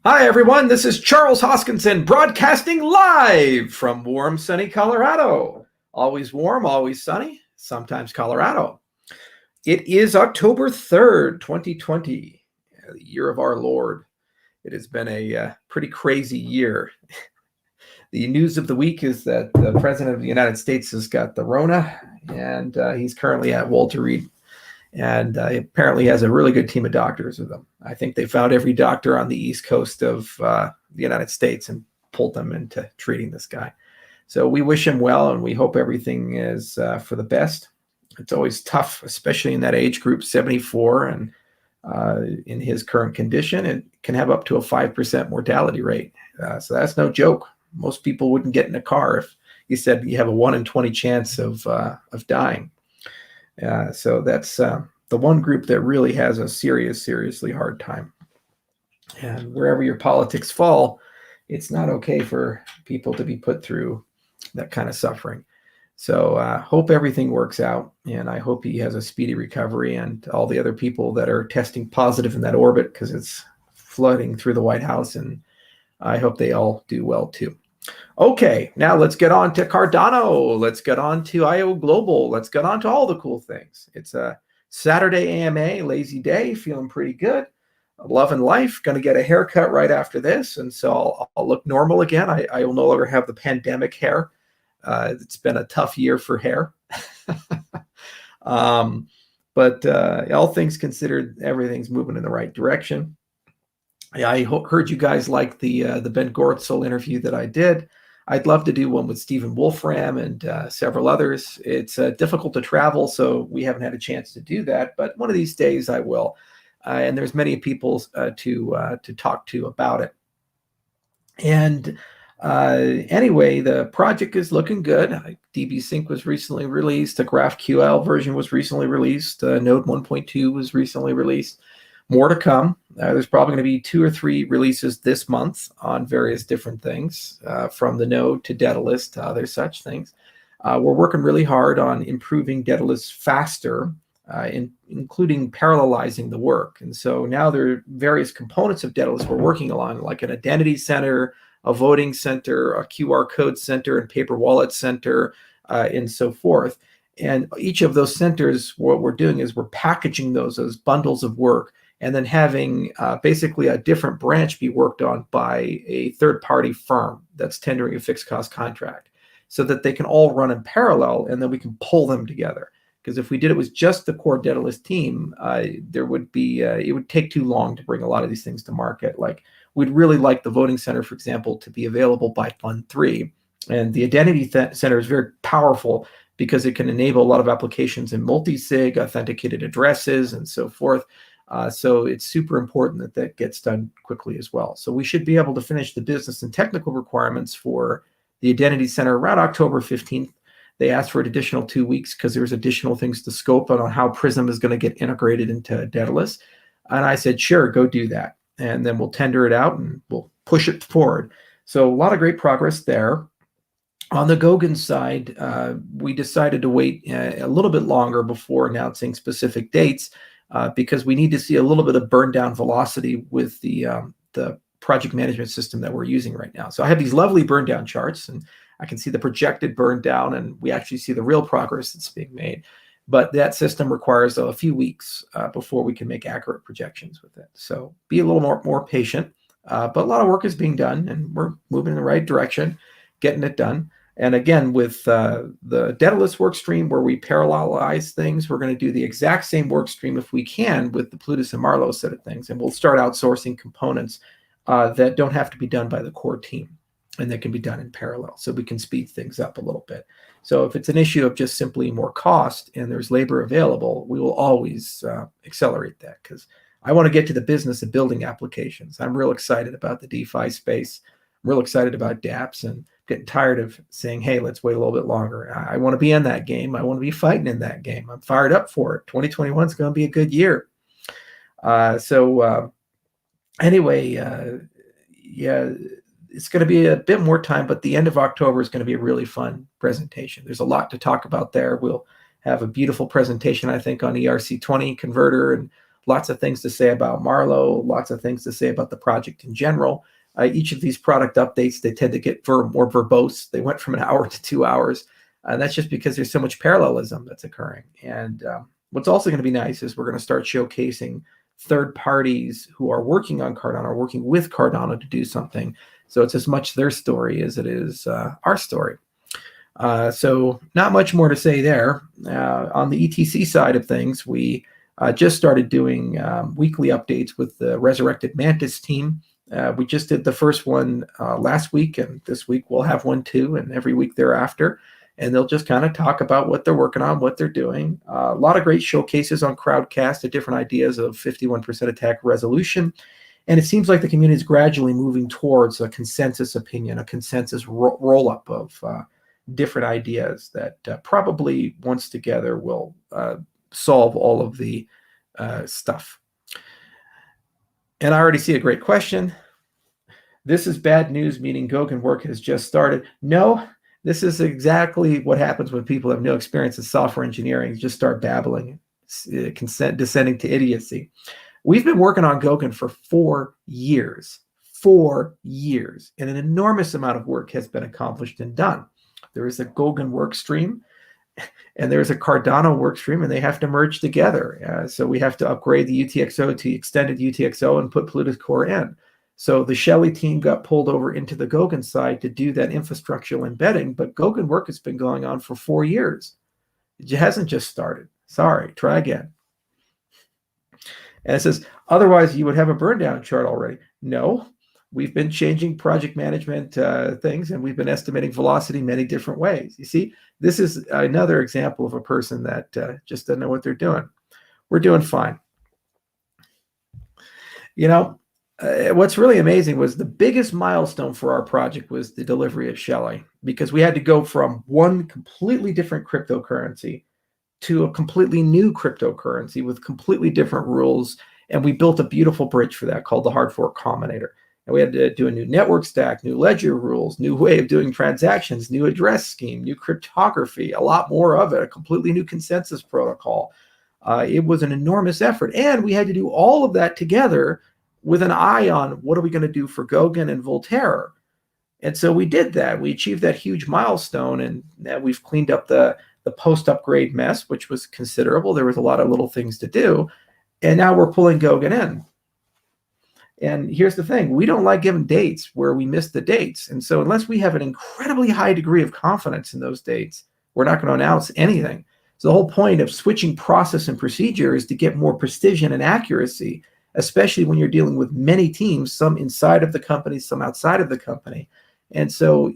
Hi, everyone. This is Charles Hoskinson broadcasting live from warm, sunny Colorado. Always warm, always sunny, sometimes Colorado. It is October 3rd, 2020, the year of our Lord. It has been a pretty crazy year. The news of the week is that the President of the United States has got the Rona, and he's currently at Walter Reed. And apparently has a really good team of doctors with him. I think they found every doctor on the East Coast of the United States and pulled them into treating this guy. So we wish him well, and we hope everything is for the best. It's always tough, especially in that age group, 74, and in his current condition, it can have up to a 5% mortality rate. So that's no joke. Most people wouldn't get in a car if you said you have a 1 in 20 chance of dying. So that's the one group that really has a seriously hard time. And wherever your politics fall, it's not okay for people to be put through that kind of suffering. So hope everything works out, and I hope he has a speedy recovery, and all the other people that are testing positive in that orbit, because it's flooding through the White House, and I hope they all do well too. Okay, now let's get on to Cardano. Let's get on to IO Global. Let's get on to all the cool things. It's a Saturday AMA, lazy day, feeling pretty good. Loving life. Going to get a haircut right after this, and so I'll look normal again. I will no longer have the pandemic hair. It's been a tough year for hair. But all things considered, everything's moving in the right direction. I heard you guys like the Ben Gortzel interview that I did. I'd love to do one with Stephen Wolfram and several others. It's difficult to travel, so we haven't had a chance to do that. But one of these days I will. And there's many people to talk to about it. And anyway, the project is looking good. DB Sync was recently released. The GraphQL version was recently released. Node 1.2 was recently released. More to come. There's probably going to be 2 or 3 releases this month on various different things, from the node to Daedalus to other such things. We're working really hard on improving Daedalus faster, including parallelizing the work. And so now there are various components of Daedalus we're working along, like an identity center, a voting center, a QR code center, and paper wallet center, and so forth. And each of those centers, what we're doing is we're packaging those as bundles of work, and then having basically a different branch be worked on by a third-party firm that's tendering a fixed cost contract, so that they can all run in parallel, and then we can pull them together. Because if we did it with just the core Daedalus team, there would be it would take too long to bring a lot of these things to market. Like, we'd really like the voting center, for example, to be available by Fund 3. And the identity center is very powerful because it can enable a lot of applications in multi-sig, authenticated addresses, and so forth. So it's super important that that gets done quickly as well. So we should be able to finish the business and technical requirements for the Identity Center around October 15th. They asked for an additional 2 weeks because there's additional things to scope on how Prism is going to get integrated into Daedalus. And I said, sure, go do that. And then we'll tender it out and we'll push it forward. So a lot of great progress there. On the Goguen side, we decided to wait a little bit longer before announcing specific dates, because we need to see a little bit of burn down velocity with the project management system that we're using right now. So I have these lovely burn down charts, and I can see the projected burn down, and we actually see the real progress that's being made. But that system requires a few weeks before we can make accurate projections with it. So be a little more patient. But a lot of work is being done, and we're moving in the right direction, getting it done. And again, with the Daedalus work stream where we parallelize things, we're going to do the exact same work stream if we can with the Plutus and Marlowe set of things. And we'll start outsourcing components that don't have to be done by the core team, and that can be done in parallel, so we can speed things up a little bit. So if it's an issue of just simply more cost and there's labor available, we will always accelerate that, because I want to get to the business of building applications. I'm real excited about the DeFi space. I'm real excited about dApps, and getting tired of saying, hey, let's wait a little bit longer. I want to be in that game. I want to be fighting in that game. I'm fired up for it. 2021 is going to be a good year. Anyway, yeah, it's going to be a bit more time, but the end of October is going to be a really fun presentation. There's a lot to talk about there. We'll have a beautiful presentation, I think, on ERC20 converter, and lots of things to say about Marlowe, lots of things to say about the project in general. Each of these product updates, they tend to get more verbose. They went from an hour to 2 hours. And that's just because there's so much parallelism that's occurring. And what's also going to be nice is we're going to start showcasing third parties who are working on Cardano, or working with Cardano to do something. So it's as much their story as it is our story. So not much more to say there. On the ETC side of things, we just started doing weekly updates with the Resurrected Mantis team. We just did the first one last week, and this week we'll have one too, and every week thereafter. And they'll just kind of talk about what they're working on, what they're doing. A lot of great showcases on Crowdcast of different ideas of 51% attack resolution. And it seems like the community is gradually moving towards a consensus opinion, a consensus roll-up of different ideas that probably once together will solve all of the stuff. And I already see a great question. This is bad news, meaning Goguen work has just started. No. This is exactly what happens when people have no experience in software engineering, just start babbling, descending to idiocy. We've been working on Goguen for 4 years, 4 years, and an enormous amount of work has been accomplished and done. There is a Goguen work stream, and there's a Cardano work stream, and they have to merge together. So we have to upgrade the UTXO to extended UTXO and put Plutus Core in. So the Shelley team got pulled over into the Goguen side to do that infrastructural embedding, but Goguen work has been going on for 4 years. It hasn't just started. Sorry, try again. And it says, otherwise you would have a burn down chart already. No, we've been changing project management things, and we've been estimating velocity many different ways. You see, this is another example of a person that just doesn't know what they're doing. We're doing fine. You know, what's really amazing was the biggest milestone for our project was the delivery of Shelley, because we had to go from one completely different cryptocurrency to a completely new cryptocurrency with completely different rules. And we built a beautiful bridge for that called the Hard Fork Combinator. And we had to do a new network stack, new ledger rules, new way of doing transactions, new address scheme, new cryptography, a lot more of it, a completely new consensus protocol. It was an enormous effort. And we had to do all of that together with an eye on what are we going to do for Goguen and Voltaire. And so we did that. We achieved that huge milestone, and we've cleaned up the post-upgrade mess, which was considerable. There was a lot of little things to do. And now we're pulling Goguen in. And here's the thing. We don't like giving dates where we miss the dates. And so unless we have an incredibly high degree of confidence in those dates, we're not going to announce anything. So the whole point of switching process and procedure is to get more precision and accuracy, especially when you're dealing with many teams, some inside of the company, some outside of the company. And so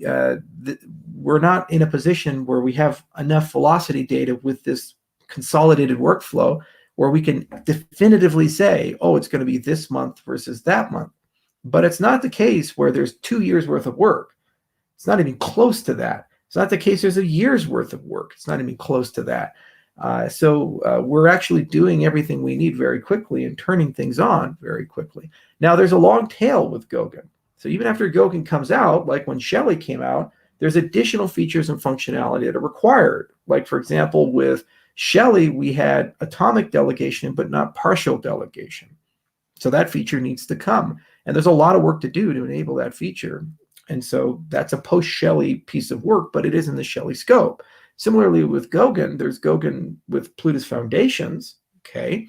we're not in a position where we have enough velocity data with this consolidated workflow where we can definitively say, oh, it's going to be this month versus that month. But it's not the case where there's 2 years worth of work. It's not even close to that. It's not the case there's a year's worth of work. It's not even close to that. So we're actually doing everything we need very quickly and turning things on very quickly. Now, there's a long tail with Goguen. So even after Goguen comes out, like when Shelley came out, there's additional features and functionality that are required. Like, for example, with Shelley, we had atomic delegation, but not partial delegation. So that feature needs to come. And there's a lot of work to do to enable that feature. And so that's a post-Shelley piece of work, but it is in the Shelley scope. Similarly with Goguen, there's Goguen with Plutus Foundations, okay?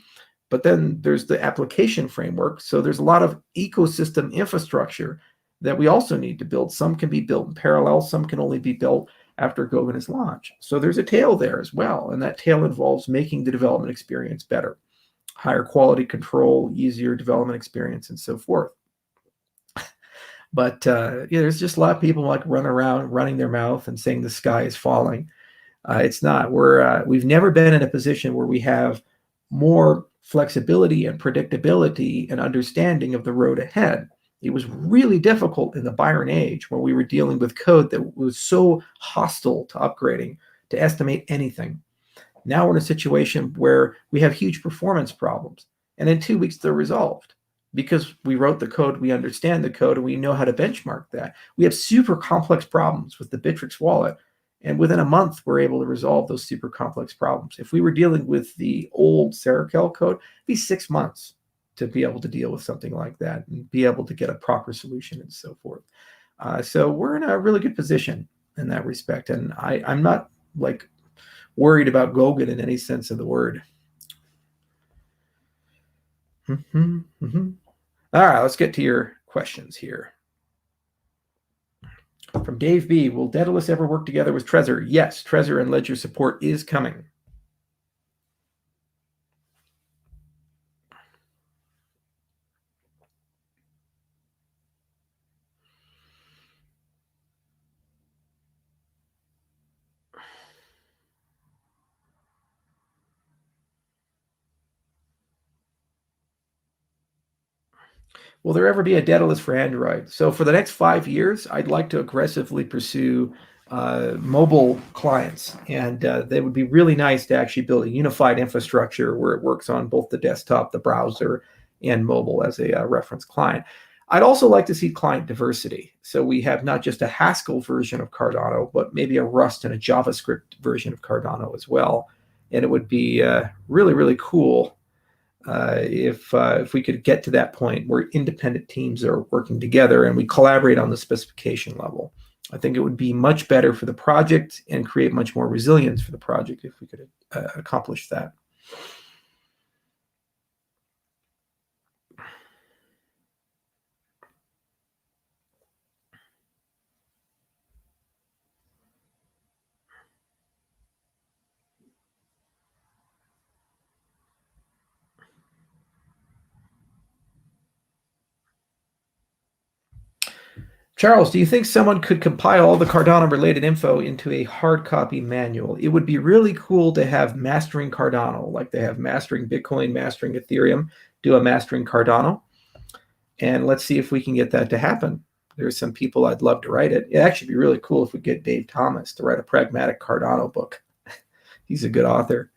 But then there's the application framework. So there's a lot of ecosystem infrastructure that we also need to build. Some can be built in parallel. Some can only be built after Goguen is launched. So there's a tail there as well. And that tail involves making the development experience better, higher quality control, easier development experience, and so forth. But yeah, there's just a lot of people like running around, running their mouth and saying the sky is falling. It's not. We've never been in a position where we have more flexibility and predictability and understanding of the road ahead. It was really difficult in the Byron age when we were dealing with code that was so hostile to upgrading to estimate anything. Now we're in a situation where we have huge performance problems, and in 2 weeks they're resolved because we wrote the code, we understand the code, and we know how to benchmark that. We have super complex problems with the Bittrex wallet, And within a month, we're able to resolve those super complex problems. If we were dealing with the old Sarakel code, it'd be 6 months to be able to deal with something like that and be able to get a proper solution and so forth. So we're in a really good position in that respect. And I'm not like worried about Goguen in any sense of the word. All right, let's get to your questions here. From Dave B, will Daedalus ever work together with Trezor? Yes, Trezor and Ledger support is coming. Will there ever be a Daedalus for Android? So for the next 5 years, I'd like to aggressively pursue mobile clients. And they would be really nice to actually build a unified infrastructure where it works on both the desktop, the browser, and mobile as a reference client. I'd also like to see client diversity. So we have not just a Haskell version of Cardano, but maybe a Rust and a JavaScript version of Cardano as well. And it would be really, really cool if we could get to that point where independent teams are working together and we collaborate on the specification level. I think it would be much better for the project and create much more resilience for the project if we could accomplish that. Charles, do you think someone could compile all the Cardano-related info into a hard copy manual? It would be really cool to have mastering Cardano, like they have mastering Bitcoin, mastering Ethereum, do a mastering Cardano. And let's see if we can get that to happen. There's some people I'd love to write it. It'd actually be really cool if we get Dave Thomas to write a pragmatic Cardano book. He's a good author.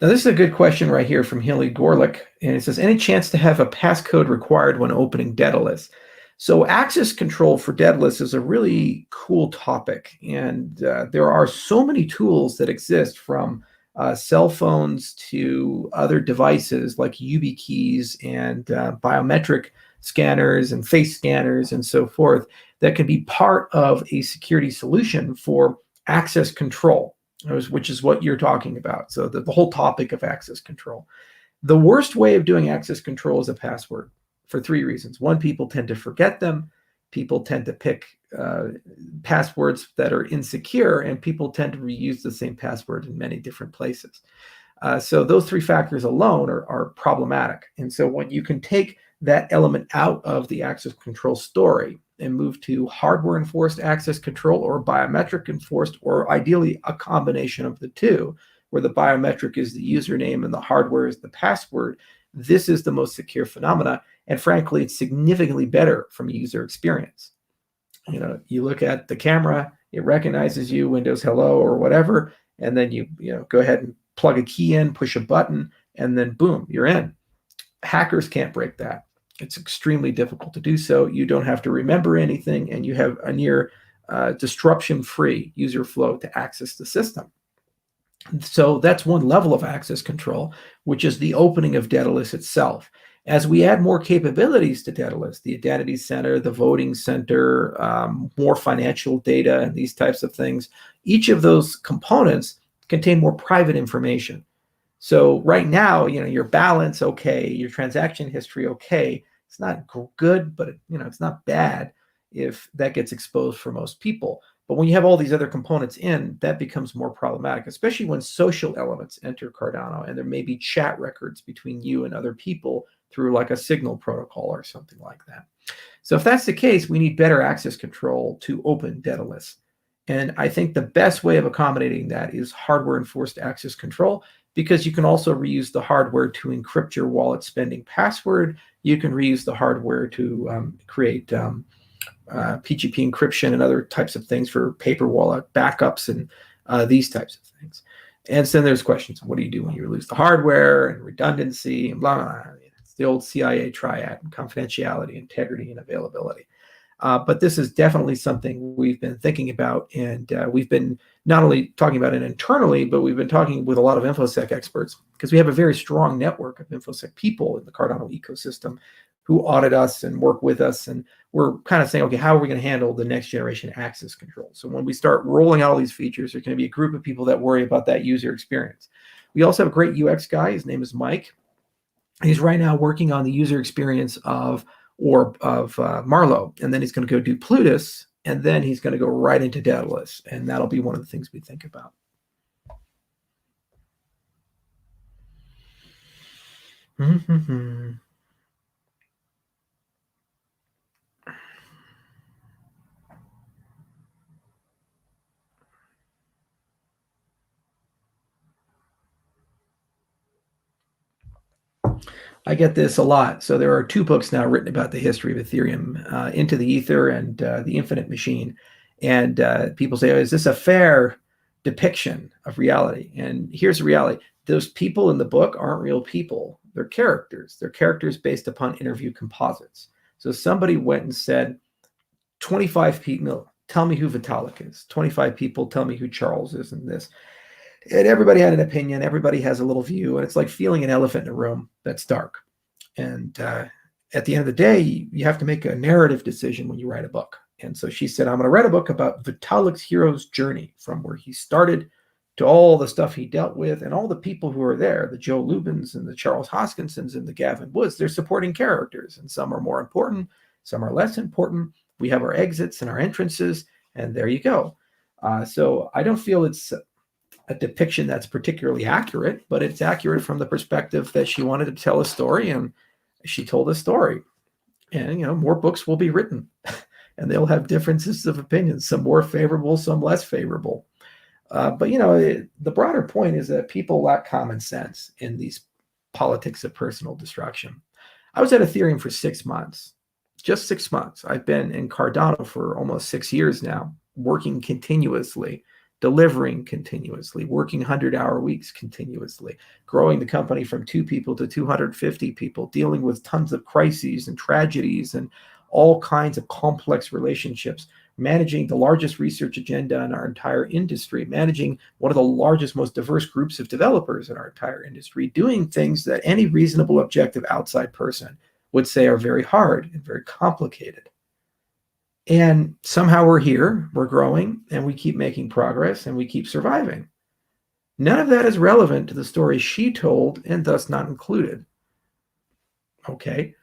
Now, this is a good question right here from Hilly Gorlick. And it says, any chance to have a passcode required when opening Daedalus? So access control for Daedalus is a really cool topic. And there are so many tools that exist, from cell phones to other devices like YubiKeys and biometric scanners and face scanners and so forth, that can be part of a security solution for access control, which is what you're talking about. So the whole topic of access control. The worst way of doing access control is a password, for 3 reasons. One, people tend to forget them. People tend to pick passwords that are insecure, and people tend to reuse the same password in many different places. So those 3 factors alone are problematic. And so when you can take that element out of the access control story and move to hardware enforced access control or biometric enforced, or ideally a combination of the two, where the biometric is the username and the hardware is the password, this is the most secure phenomena. And frankly, it's significantly better from a user experience. You know, you look at the camera, it recognizes you, Windows Hello or whatever, and then you go ahead and plug a key in, push a button, and then boom, you're in. Hackers can't break that. It's extremely difficult to do so. You don't have to remember anything, and you have a near disruption-free user flow to access the system. So that's one level of access control, which is the opening of Daedalus itself. As we add more capabilities to Daedalus, the identity center, the voting center, more financial data, and these types of things, each of those components contain more private information. So right now, your balance, okay, your transaction history, okay, it's not good, but it's not bad if that gets exposed for most people. But when you have all these other components in, that becomes more problematic, especially when social elements enter Cardano and there may be chat records between you and other people through like a Signal protocol or something like that. So if that's the case, we need better access control to open Daedalus. And I think the best way of accommodating that is hardware enforced access control, because you can also reuse the hardware to encrypt your wallet spending password. You can reuse the hardware to create PGP encryption and other types of things for paper wallet backups and these types of things. And so there's questions. What do you do when you lose the hardware and redundancy and blah, blah, blah. It's the old CIA triad: confidentiality, integrity, and availability. But this is definitely something we've been thinking about, and we've been not only talking about it internally, but we've been talking with a lot of InfoSec experts, because we have a very strong network of InfoSec people in the Cardano ecosystem who audit us and work with us. And we're kind of saying, okay, how are we going to handle the next generation access control? So when we start rolling out all these features, there's going to be a group of people that worry about that user experience. We also have a great UX guy. His name is Mike. He's right now working on the user experience of Marlowe, and then he's going to go do Plutus, and then he's going to go right into Daedalus, and that'll be one of the things we think about. I get this a lot. So there are 2 books now written about the history of Ethereum, Into the Ether and The Infinite Machine. And people say, oh, is this a fair depiction of reality? And here's the reality. Those people in the book aren't real people. They're characters. They're characters based upon interview composites. So somebody went and said, 25 people, tell me who Vitalik is. 25 people, tell me who Charles is, and this. And everybody had an opinion. Everybody has a little view. And it's like feeling an elephant in a room that's dark. And at the end of the day, you have to make a narrative decision when you write a book. And so she said, I'm going to write a book about Vitalik's hero's journey from where he started to all the stuff he dealt with and all the people who are there, the Joe Lubins and the Charles Hoskinsons and the Gavin Woods. They're supporting characters, and some are more important, some are less important. We have our exits and our entrances, and there you go. So I don't feel it's a depiction that's particularly accurate, but it's accurate from the perspective that she wanted to tell a story, and she told a story. And, more books will be written, and they'll have differences of opinions, some more favorable, some less favorable. But, the broader point is that people lack common sense in these politics of personal destruction. I was at Ethereum for 6 months, just 6 months. I've been in Cardano for almost 6 years now, working continuously, delivering continuously, working 100-hour weeks continuously, growing the company from 2 people to 250 people, dealing with tons of crises and tragedies and all kinds of complex relationships, managing the largest research agenda in our entire industry, managing one of the largest, most diverse groups of developers in our entire industry, doing things that any reasonable, objective outside person would say are very hard and very complicated. And somehow we're here, we're growing, and we keep making progress, and we keep surviving. None of that is relevant to the story she told, and thus not included. Okay,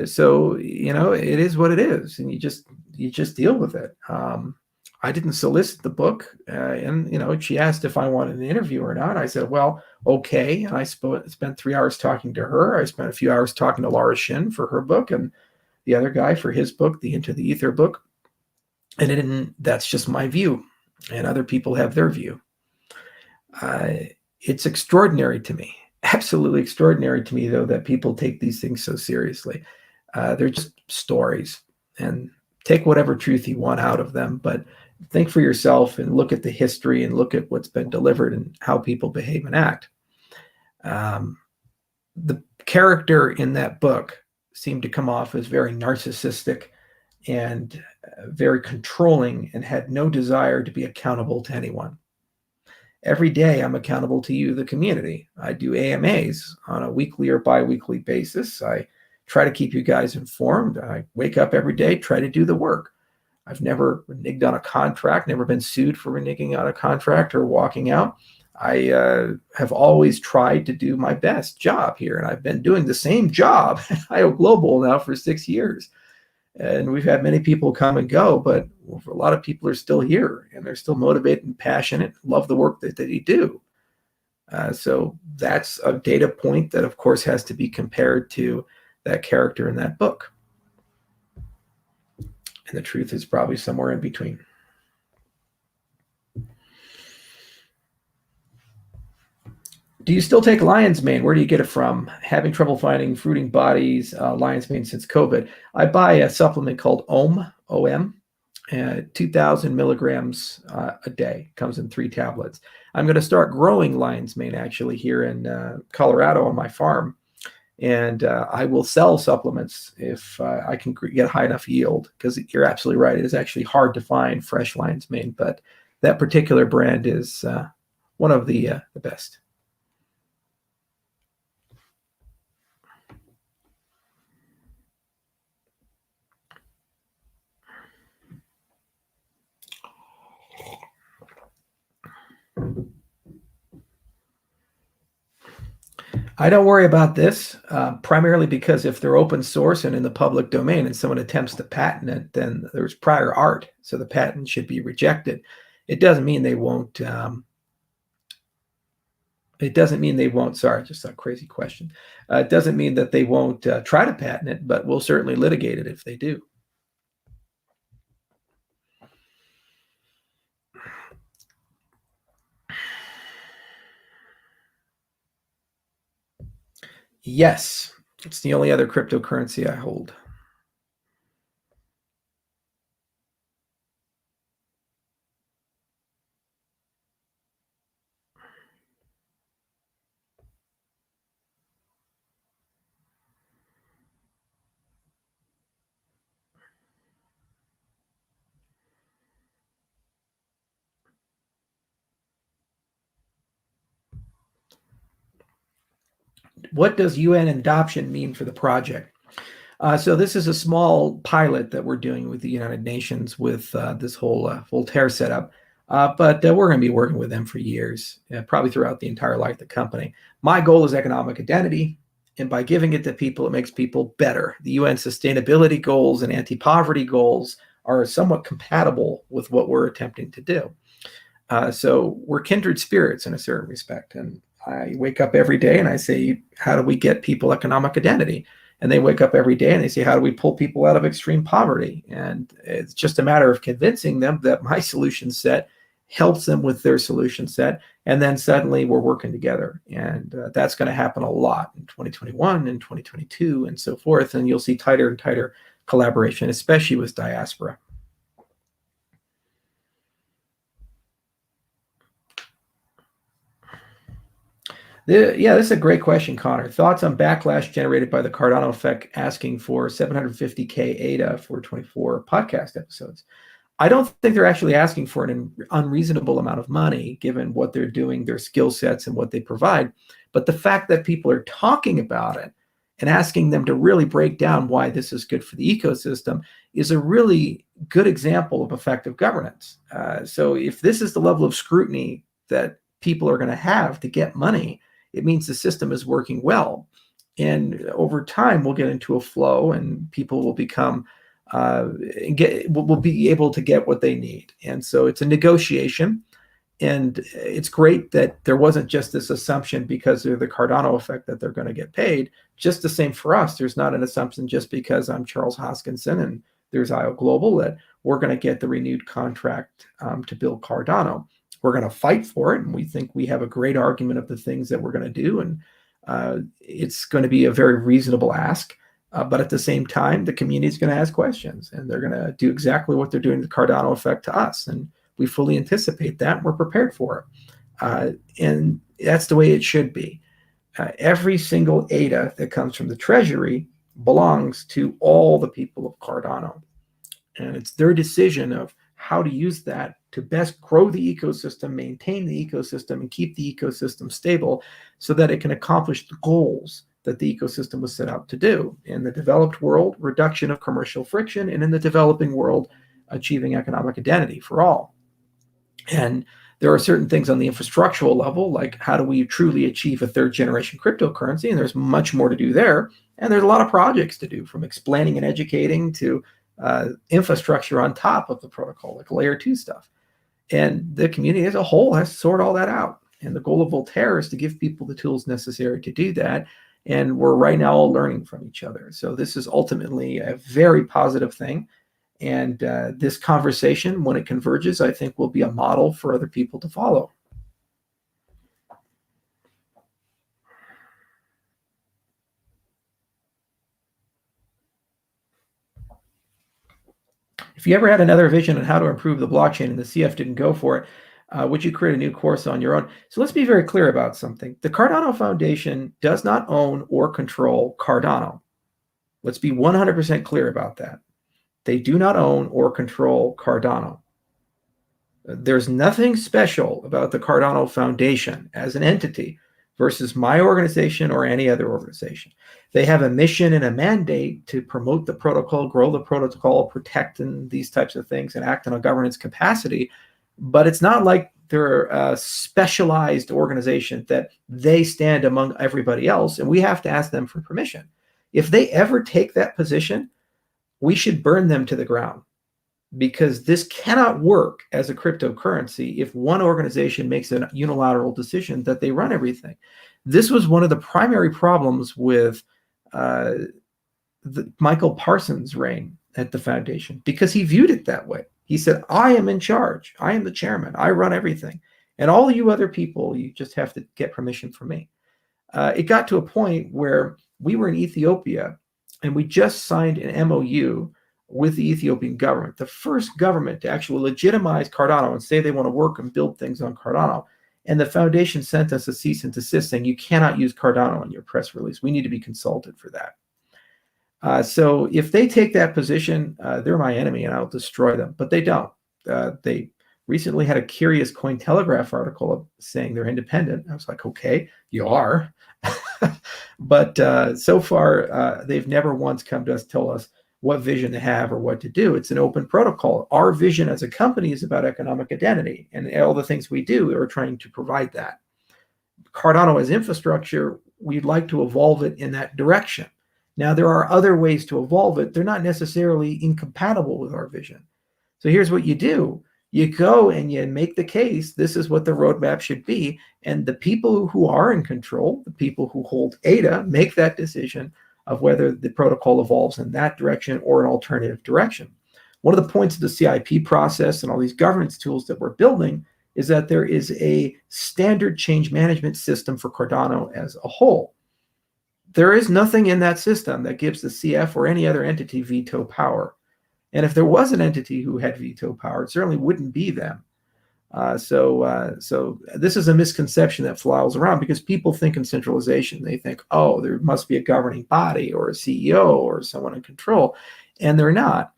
so it is what it is, and you just deal with it. I didn't solicit the book, and she asked if I wanted an interview or not. I said, well, okay. And I spent 3 hours talking to her. I spent a few hours talking to Laura Shin for her book, and the other guy for his book, the Into the Ether book. And that's just my view, and other people have their view. It's extraordinary to me, absolutely extraordinary to me, though, that people take these things so seriously. They're just stories, and take whatever truth you want out of them, but think for yourself and look at the history and look at what's been delivered and how people behave and act. The character in that book seemed to come off as very narcissistic and very controlling, and had no desire to be accountable to anyone. Every day I'm accountable to you, the community. I do AMAs on a weekly or bi-weekly basis. I try to keep you guys informed. I wake up every day, try to do the work. I've never reneged on a contract, never been sued for reneging on a contract or walking out. I have always tried to do my best job here, and I've been doing the same job at IO Global now for 6 years. And we've had many people come and go, but a lot of people are still here, and they're still motivated and passionate, love the work that they do. So that's a data point that, of course, has to be compared to that character in that book. And the truth is probably somewhere in between. Do you still take lion's mane? Where do you get it from? Having trouble finding fruiting bodies, lion's mane since COVID. I buy a supplement called OM, O-M, 2,000 milligrams a day. Comes in 3 tablets. I'm going to start growing lion's mane actually here in Colorado on my farm. And I will sell supplements if I can get high enough yield, because you're absolutely right. It is actually hard to find fresh lion's mane, but that particular brand is one of the best. I don't worry about this, primarily because if they're open source and in the public domain and someone attempts to patent it, then there's prior art, so the patent should be rejected. It doesn't mean they won't. It doesn't mean they won't. Sorry, just a crazy question. It doesn't mean that they won't try to patent it, but we'll certainly litigate it if they do. Yes, it's the only other cryptocurrency I hold. What does UN adoption mean for the project? So this is a small pilot that we're doing with the United Nations with this whole Voltaire setup. But we're going to be working with them for years, probably throughout the entire life of the company. My goal is economic identity, and by giving it to people, it makes people better. The UN sustainability goals and anti-poverty goals are somewhat compatible with what we're attempting to do. So we're kindred spirits in a certain respect. And I wake up every day and I say, how do we get people economic identity? And they wake up every day and they say, how do we pull people out of extreme poverty? And it's just a matter of convincing them that my solution set helps them with their solution set. And then suddenly we're working together. And that's going to happen a lot in 2021 and 2022 and so forth. And you'll see tighter and tighter collaboration, especially with diaspora. Yeah, this is a great question, Connor. Thoughts on backlash generated by the Cardano effect asking for 750K ADA for 24 podcast episodes? I don't think they're actually asking for an unreasonable amount of money, given what they're doing, their skill sets, and what they provide. But the fact that people are talking about it and asking them to really break down why this is good for the ecosystem is a really good example of effective governance. So if this is the level of scrutiny that people are going to have to get money, it means the system is working well. And over time, we'll get into a flow and people will become will be able to get what they need. And so it's a negotiation. And it's great that there wasn't just this assumption because of the Cardano effect that they're going to get paid. Just the same for us. There's not an assumption just because I'm Charles Hoskinson and there's IO Global that we're going to get the renewed contract to build Cardano. We're going to fight for it, and we think we have a great argument of the things that we're going to do, and it's going to be a very reasonable ask. But at the same time, the community is going to ask questions, and they're going to do exactly what they're doing to the Cardano effect to us, and we fully anticipate that, and we're prepared for it. And that's the way it should be. Every single ADA that comes from the Treasury belongs to all the people of Cardano, and it's their decision of how to use that to best grow the ecosystem, maintain the ecosystem, and keep the ecosystem stable so that it can accomplish the goals that the ecosystem was set out to do. In the developed world, reduction of commercial friction, and in the developing world, achieving economic identity for all. And there are certain things on the infrastructural level, like how do we truly achieve a third generation cryptocurrency? And there's much more to do there. And there's a lot of projects to do, from explaining and educating to infrastructure on top of the protocol, like layer 2 stuff. And the community as a whole has to sort all that out. And the goal of Voltaire is to give people the tools necessary to do that. And we're right now all learning from each other. So this is ultimately a very positive thing. And this conversation, when it converges, I think will be a model for other people to follow. If you ever had another vision on how to improve the blockchain and the CF didn't go for it, would you create a new course on your own? So let's be very clear about something. The Cardano Foundation does not own or control Cardano. Let's be 100% clear about that. They do not own or control Cardano. There's nothing special about the Cardano Foundation as an entity versus my organization or any other organization. They have a mission and a mandate to promote the protocol, grow the protocol, protect and these types of things, and act in a governance capacity. But it's not like they're a specialized organization that they stand among everybody else, and we have to ask them for permission. If they ever take that position, we should burn them to the ground, because this cannot work as a cryptocurrency if one organization makes a unilateral decision that they run everything. This was one of the primary problems with Michael Parsons' reign at the foundation, because he viewed it that way. He said, I am in charge. I am the chairman. I run everything. And all you other people, you just have to get permission from me. It got to a point where we were in Ethiopia and we just signed an MOU with the Ethiopian government, the first government to actually legitimize Cardano and say they want to work and build things on Cardano. And the foundation sent us a cease and desist saying, you cannot use Cardano in your press release. We need to be consulted for that. So if they take that position, they're my enemy and I'll destroy them. But they don't. They recently had a curious Cointelegraph article saying they're independent. I was like, okay, you are. But so far, they've never once come to us, tell us what vision they have or what to do. It's an open protocol. Our vision as a company is about economic identity, and all the things we do are trying to provide that. Cardano as infrastructure, we'd like to evolve it in that direction. Now, there are other ways to evolve it. They're not necessarily incompatible with our vision. So here's what you do. You go and you make the case, this is what the roadmap should be. And the people who are in control, the people who hold ADA, make that decision of whether the protocol evolves in that direction or an alternative direction. One of the points of the CIP process and all these governance tools that we're building is that there is a standard change management system for Cardano as a whole. There is nothing in that system that gives the CF or any other entity veto power. And if there was an entity who had veto power, it certainly wouldn't be them. So this is a misconception that flies around, because people think in centralization. They think, oh, there must be a governing body or a CEO or someone in control, and they're not.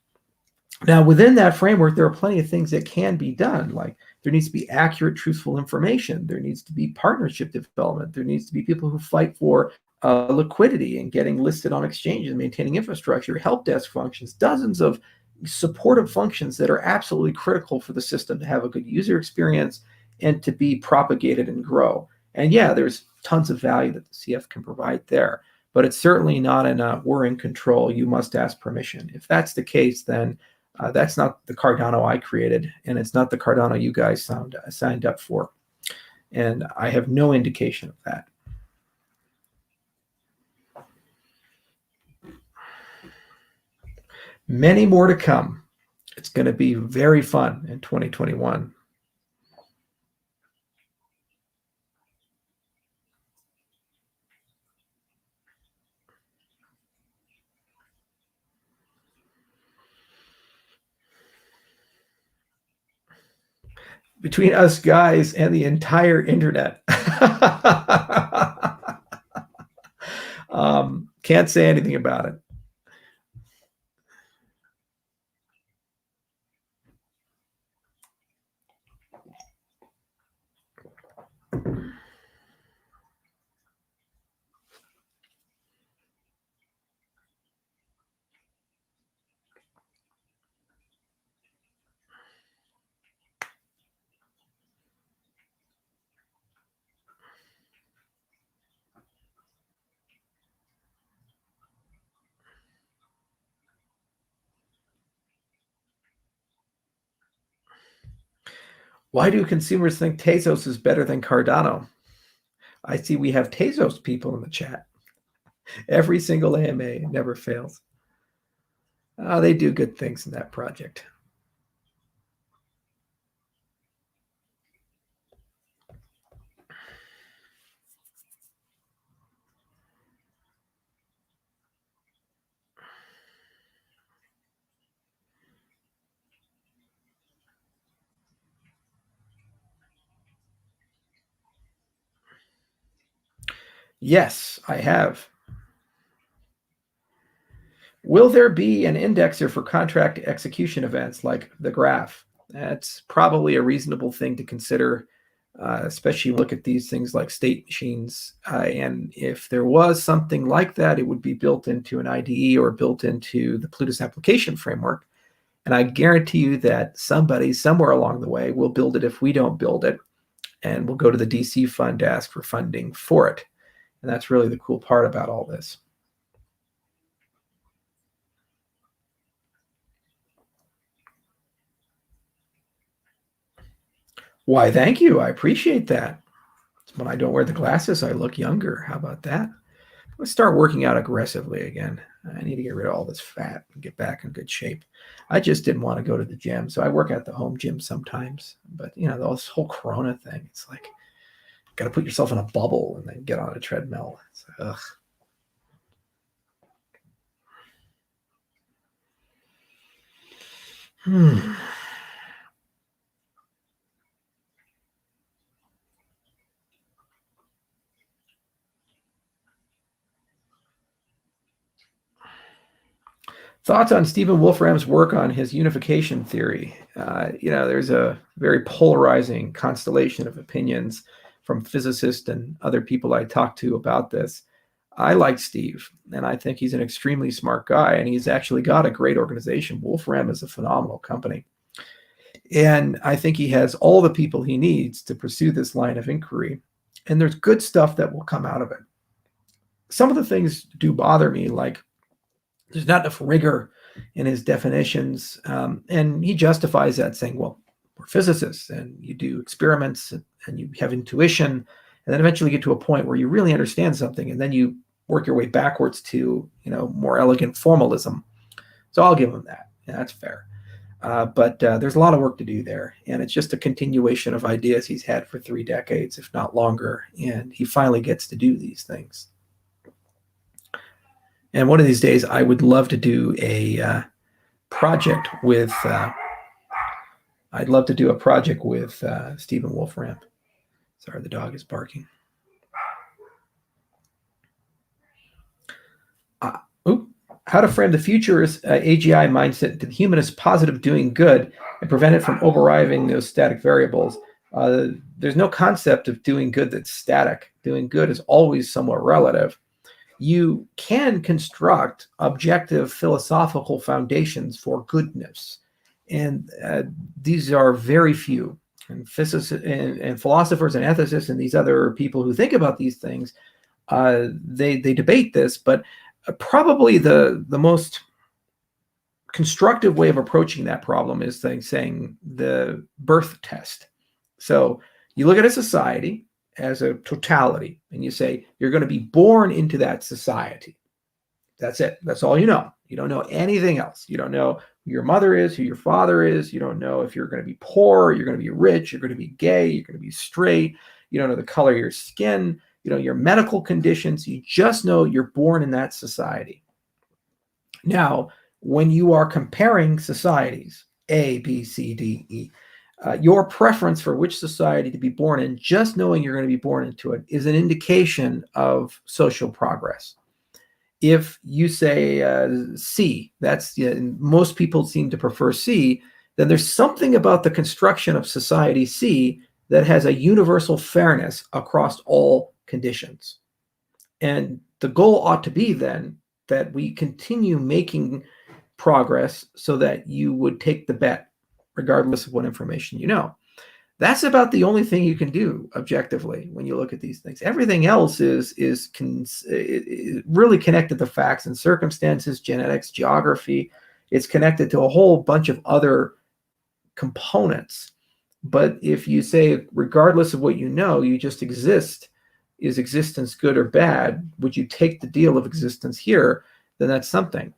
Now, within that framework, there are plenty of things that can be done. Like there needs to be accurate, truthful information. There needs to be partnership development. There needs to be people who fight for liquidity and getting listed on exchanges, maintaining infrastructure, help desk functions, dozens of supportive functions that are absolutely critical for the system to have a good user experience and to be propagated and grow. And yeah, there's tons of value that the CF can provide there, but it's certainly not in a we're in control, you must ask permission. If that's the case, then that's not the Cardano I created, and it's not the Cardano you guys signed up for. And I have no indication of that. Many more to come. It's going to be very fun in 2021. Between us guys and the entire internet. Can't say anything about it. Why do consumers think Tezos is better than Cardano? I see we have Tezos people in the chat. Every single AMA never fails. They do good things in that project. Yes, I have. Will there be an indexer for contract execution events like the graph? That's probably a reasonable thing to consider, especially look at these things like state machines. And if there was something like that, it would be built into an IDE or built into the Plutus application framework. And I guarantee you that somebody somewhere along the way will build it if we don't build it. And we'll go to the DC fund to ask for funding for it. And that's really the cool part about all this. Why, thank you. I appreciate that. When I don't wear the glasses, I look younger. How about that? Let's start working out aggressively again. I need to get rid of all this fat and get back in good shape. I just didn't want to go to the gym, so I work at the home gym sometimes. But, this whole Corona thing, it's like, got to put yourself in a bubble and then get on a treadmill. It's like, ugh. Thoughts on Stephen Wolfram's work on his unification theory? There's a very polarizing constellation of opinions from physicists and other people I talked to about this. I like Steve, and I think he's an extremely smart guy, and he's actually got a great organization. Wolfram is a phenomenal company. And I think he has all the people he needs to pursue this line of inquiry. And there's good stuff that will come out of it. Some of the things do bother me, like there's not enough rigor in his definitions. And he justifies that saying, well, we're physicists and you do experiments and you have intuition. And then eventually get to a point where you really understand something. And then you work your way backwards to, more elegant formalism. So I'll give him that. Yeah, that's fair. But there's a lot of work to do there. And it's just a continuation of ideas he's had for 3 decades, if not longer. And he finally gets to do these things. And one of these days, I would love to do a project with. I'd love to do a project with Stephen Wolfram. Sorry, the dog is barking. How to frame the future's AGI mindset to the humanist positive doing good and prevent it from overriding those static variables. There's no concept of doing good that's static. Doing good is always somewhat relative. You can construct objective philosophical foundations for goodness. And these are very few. And physicists and philosophers and ethicists and these other people who think about these things, they debate this, but probably the most constructive way of approaching that problem is saying the birth test. So you look at a society as a totality, and you say, you're going to be born into that society. That's it. That's all you know. You don't know anything else. You don't know who your mother is, who your father is. You don't know if you're going to be poor, you're going to be rich, you're going to be gay, you're going to be straight. You don't know the color of your skin, your medical conditions. You just know you're born in that society. Now, when you are comparing societies, A, B, C, D, E, your preference for which society to be born in, just knowing you're going to be born into it, is an indication of social progress. If you say C, that's most people seem to prefer C, then there's something about the construction of society C that has a universal fairness across all conditions. And the goal ought to be then that we continue making progress so that you would take the bet regardless of what information you know. That's about the only thing you can do objectively when you look at these things. Everything else is really connected to facts and circumstances, genetics, geography. It's connected to a whole bunch of other components. But if you say, regardless of what you know, you just exist, is existence good or bad? Would you take the deal of existence here? Then that's something.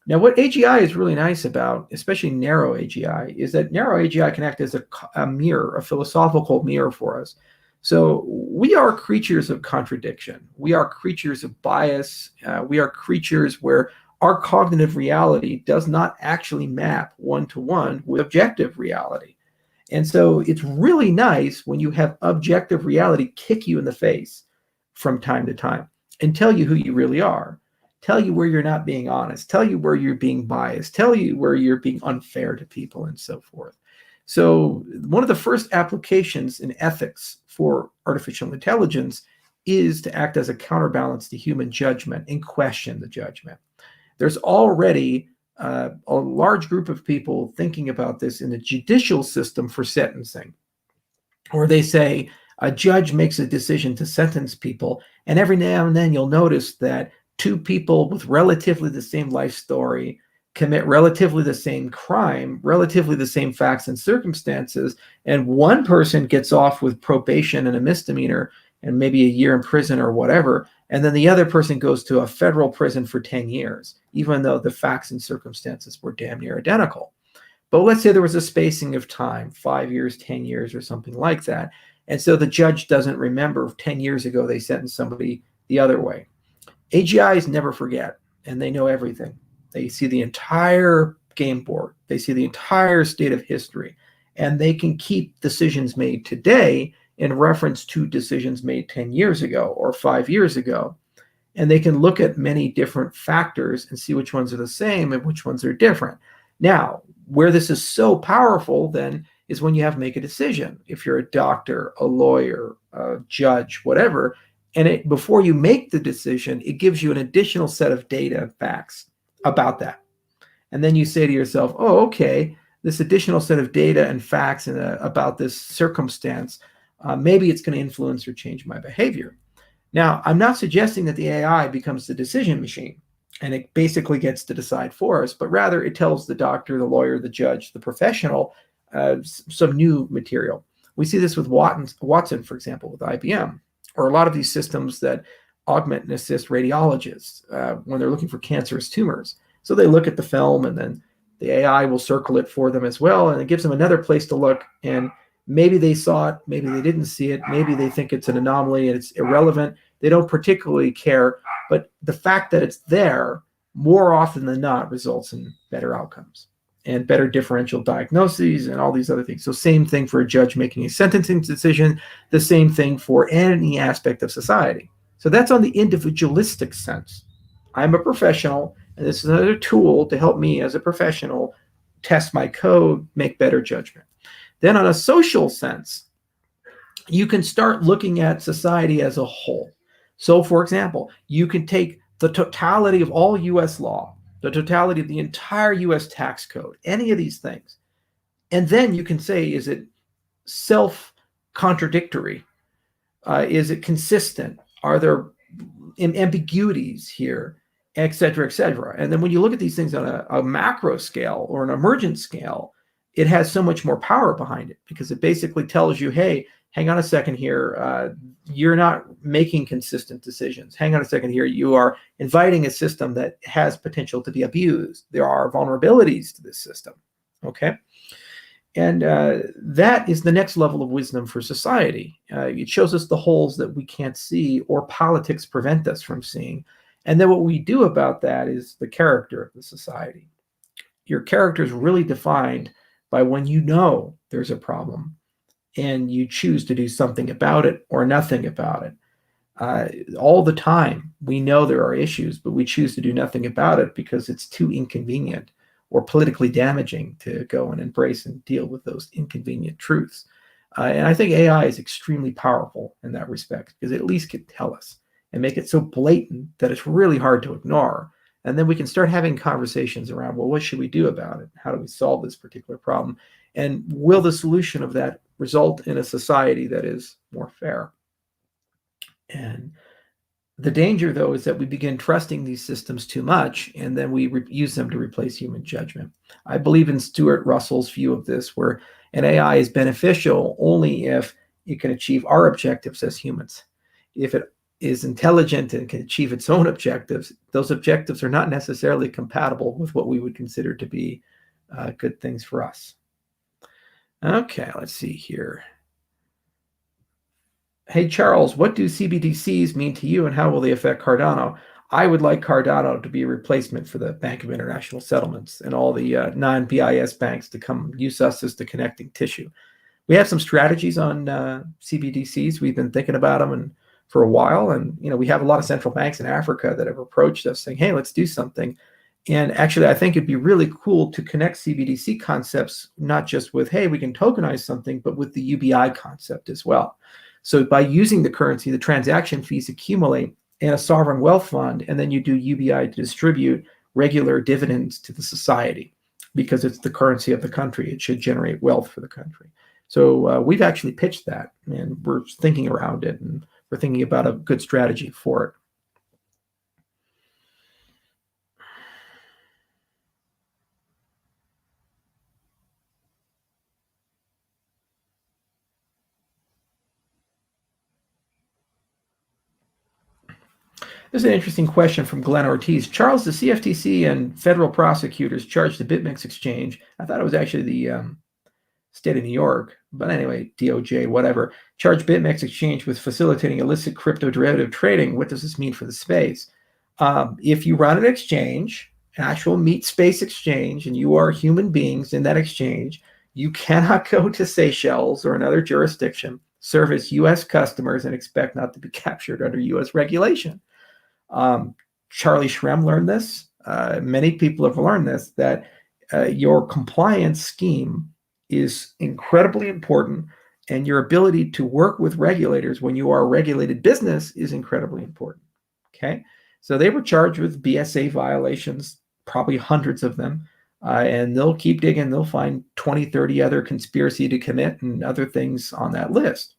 Now, what AGI is really nice about, especially narrow AGI, is that narrow AGI can act as a mirror, a philosophical mirror for us. So we are creatures of contradiction. We are creatures of bias. We are creatures where our cognitive reality does not actually map one-to-one with objective reality. And so it's really nice when you have objective reality kick you in the face from time to time and tell you who you really are, tell you where you're not being honest, tell you where you're being biased, tell you where you're being unfair to people, and so forth. So one of the first applications in ethics for artificial intelligence is to act as a counterbalance to human judgment and question the judgment. There's already a large group of people thinking about this in the judicial system for sentencing, where they say a judge makes a decision to sentence people, and every now and then you'll notice that two people with relatively the same life story commit relatively the same crime, relatively the same facts and circumstances, and one person gets off with probation and a misdemeanor and maybe a year in prison or whatever, and then the other person goes to a federal prison for 10 years, even though the facts and circumstances were damn near identical. But let's say there was a spacing of time, 5 years, 10 years, or something like that. And so the judge doesn't remember 10 years ago they sentenced somebody the other way. AGIs never forget, and they know everything. They see the entire game board. They see the entire state of history, and they can keep decisions made today in reference to decisions made 10 years ago or 5 years ago. And they can look at many different factors and see which ones are the same and which ones are different. Now, where this is so powerful then is when you have to make a decision. If you're a doctor, a lawyer, a judge, whatever, and before you make the decision, it gives you an additional set of data and facts about that. And then you say to yourself, oh, okay, this additional set of data and facts about this circumstance, maybe it's going to influence or change my behavior. Now, I'm not suggesting that the AI becomes the decision machine and it basically gets to decide for us, but rather it tells the doctor, the lawyer, the judge, the professional some new material. We see this with Watson, for example, with IBM, or a lot of these systems that augment and assist radiologists when they're looking for cancerous tumors. So they look at the film and then the AI will circle it for them as well, and it gives them another place to look, and maybe they saw it, maybe they didn't see it, maybe they think it's an anomaly and it's irrelevant. They don't particularly care, but the fact that it's there more often than not results in better outcomes and better differential diagnoses and all these other things. So same thing for a judge making a sentencing decision, the same thing for any aspect of society. So that's on the individualistic sense. I'm a professional, and this is another tool to help me as a professional test my code, make better judgment. Then on a social sense, you can start looking at society as a whole. So for example, you can take the totality of all US law, the totality of the entire US tax code, any of these things. And then you can say, is it self-contradictory? Is it consistent? Are there ambiguities here, et cetera, et cetera? And then when you look at these things on a macro scale or an emergent scale, it has so much more power behind it because it basically tells you, hey, hang on a second here. You're not making consistent decisions. Hang on a second here. You are inviting a system that has potential to be abused. There are vulnerabilities to this system. Okay. And that is the next level of wisdom for society. It shows us the holes that we can't see or politics prevent us from seeing. And then what we do about that is the character of the society. Your character is really defined by when you know there's a problem and you choose to do something about it or nothing about it. All the time, we know there are issues, but we choose to do nothing about it because it's too inconvenient or politically damaging to go and embrace and deal with those inconvenient truths. And I think AI is extremely powerful in that respect because it at least can tell us and make it so blatant that it's really hard to ignore. And then we can start having conversations around, well, what should we do about it? How do we solve this particular problem? And will the solution of that result in a society that is more fair? And the danger, though, is that we begin trusting these systems too much, and then we use them to replace human judgment. I believe in Stuart Russell's view of this, where an AI is beneficial only if it can achieve our objectives as humans. If it is intelligent and can achieve its own objectives, those objectives are not necessarily compatible with what we would consider to be good things for us. Okay, let's see here. Hey, Charles, what do CBDCs mean to you and how will they affect Cardano? I would like Cardano to be a replacement for the Bank of International Settlements and all the non-BIS banks to come use us as the connecting tissue. We have some strategies on CBDCs. We've been thinking about them, and for a while. And, we have a lot of central banks in Africa that have approached us saying, hey, let's do something. And actually, I think it'd be really cool to connect CBDC concepts, not just with, hey, we can tokenize something, but with the UBI concept as well. So by using the currency, the transaction fees accumulate in a sovereign wealth fund, and then you do UBI to distribute regular dividends to the society because it's the currency of the country. It should generate wealth for the country. So we've actually pitched that, and we're thinking around it, and we're thinking about a good strategy for it. This is an interesting question from Glenn Ortiz. Charles, the CFTC and federal prosecutors charged the BitMEX exchange. I thought it was actually the state of New York, but anyway, DOJ, whatever, charged BitMEX exchange with facilitating illicit crypto derivative trading. What does this mean for the space? If you run an exchange, an actual meat space exchange, and you are human beings in that exchange, you cannot go to Seychelles or another jurisdiction, service U.S. customers, and expect not to be captured under U.S. regulation. Charlie Shrem learned this. Many people have learned this, that your compliance scheme is incredibly important, and your ability to work with regulators when you are a regulated business is incredibly important. Okay, so they were charged with BSA violations, probably hundreds of them, and they'll keep digging. They'll find 20, 30 other conspiracy to commit and other things on that list,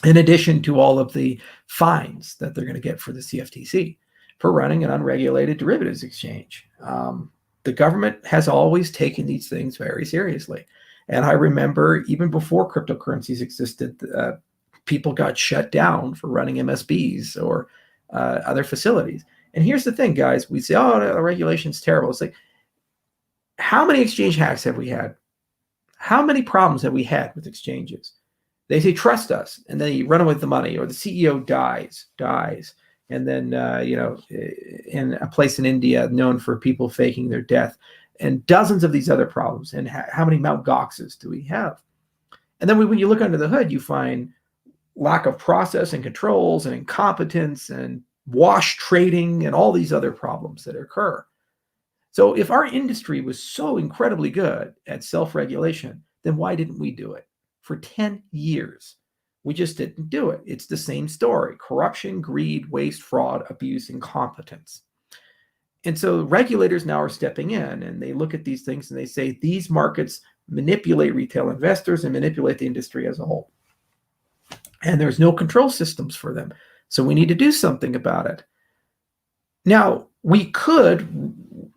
in addition to all of the fines that they're going to get for the CFTC for running an unregulated derivatives exchange. The government has always taken these things very seriously. And I remember even before cryptocurrencies existed, people got shut down for running MSBs or other facilities. And here's the thing, guys. We say, oh, the regulation's terrible. It's like, how many exchange hacks have we had? How many problems have we had with exchanges? They say, trust us, and then you run away with the money, or the CEO dies. And then, in a place in India known for people faking their death, and dozens of these other problems. And how many Mt. Goxes do we have? And then when you look under the hood, you find lack of process and controls and incompetence and wash trading and all these other problems that occur. So if our industry was so incredibly good at self-regulation, then why didn't we do it? For 10 years, we just didn't do it. It's the same story: corruption, greed, waste, fraud, abuse, incompetence. And so regulators now are stepping in, and they look at these things and they say, these markets manipulate retail investors and manipulate the industry as a whole. And there's no control systems for them. So we need to do something about it. Now, we could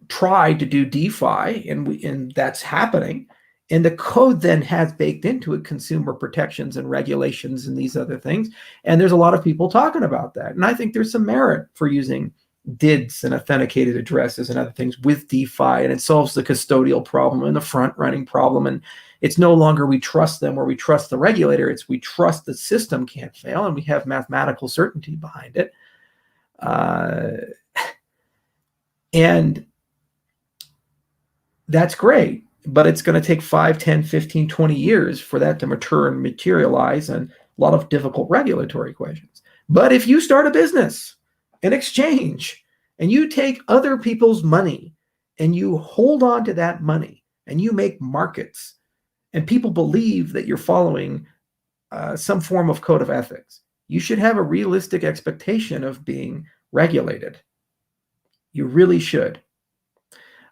try to do DeFi, and that's happening. And the code then has baked into it consumer protections and regulations and these other things. And there's a lot of people talking about that. And I think there's some merit for using DIDs and authenticated addresses and other things with DeFi. And it solves the custodial problem and the front running problem. And it's no longer we trust them or we trust the regulator. It's we trust the system can't fail, and we have mathematical certainty behind it. And that's great. But it's going to take 5, 10, 15, 20 years for that to mature and materialize, and a lot of difficult regulatory questions. But if you start a business, an exchange, and you take other people's money and you hold on to that money and you make markets, and people believe that you're following some form of code of ethics, you should have a realistic expectation of being regulated. You really should.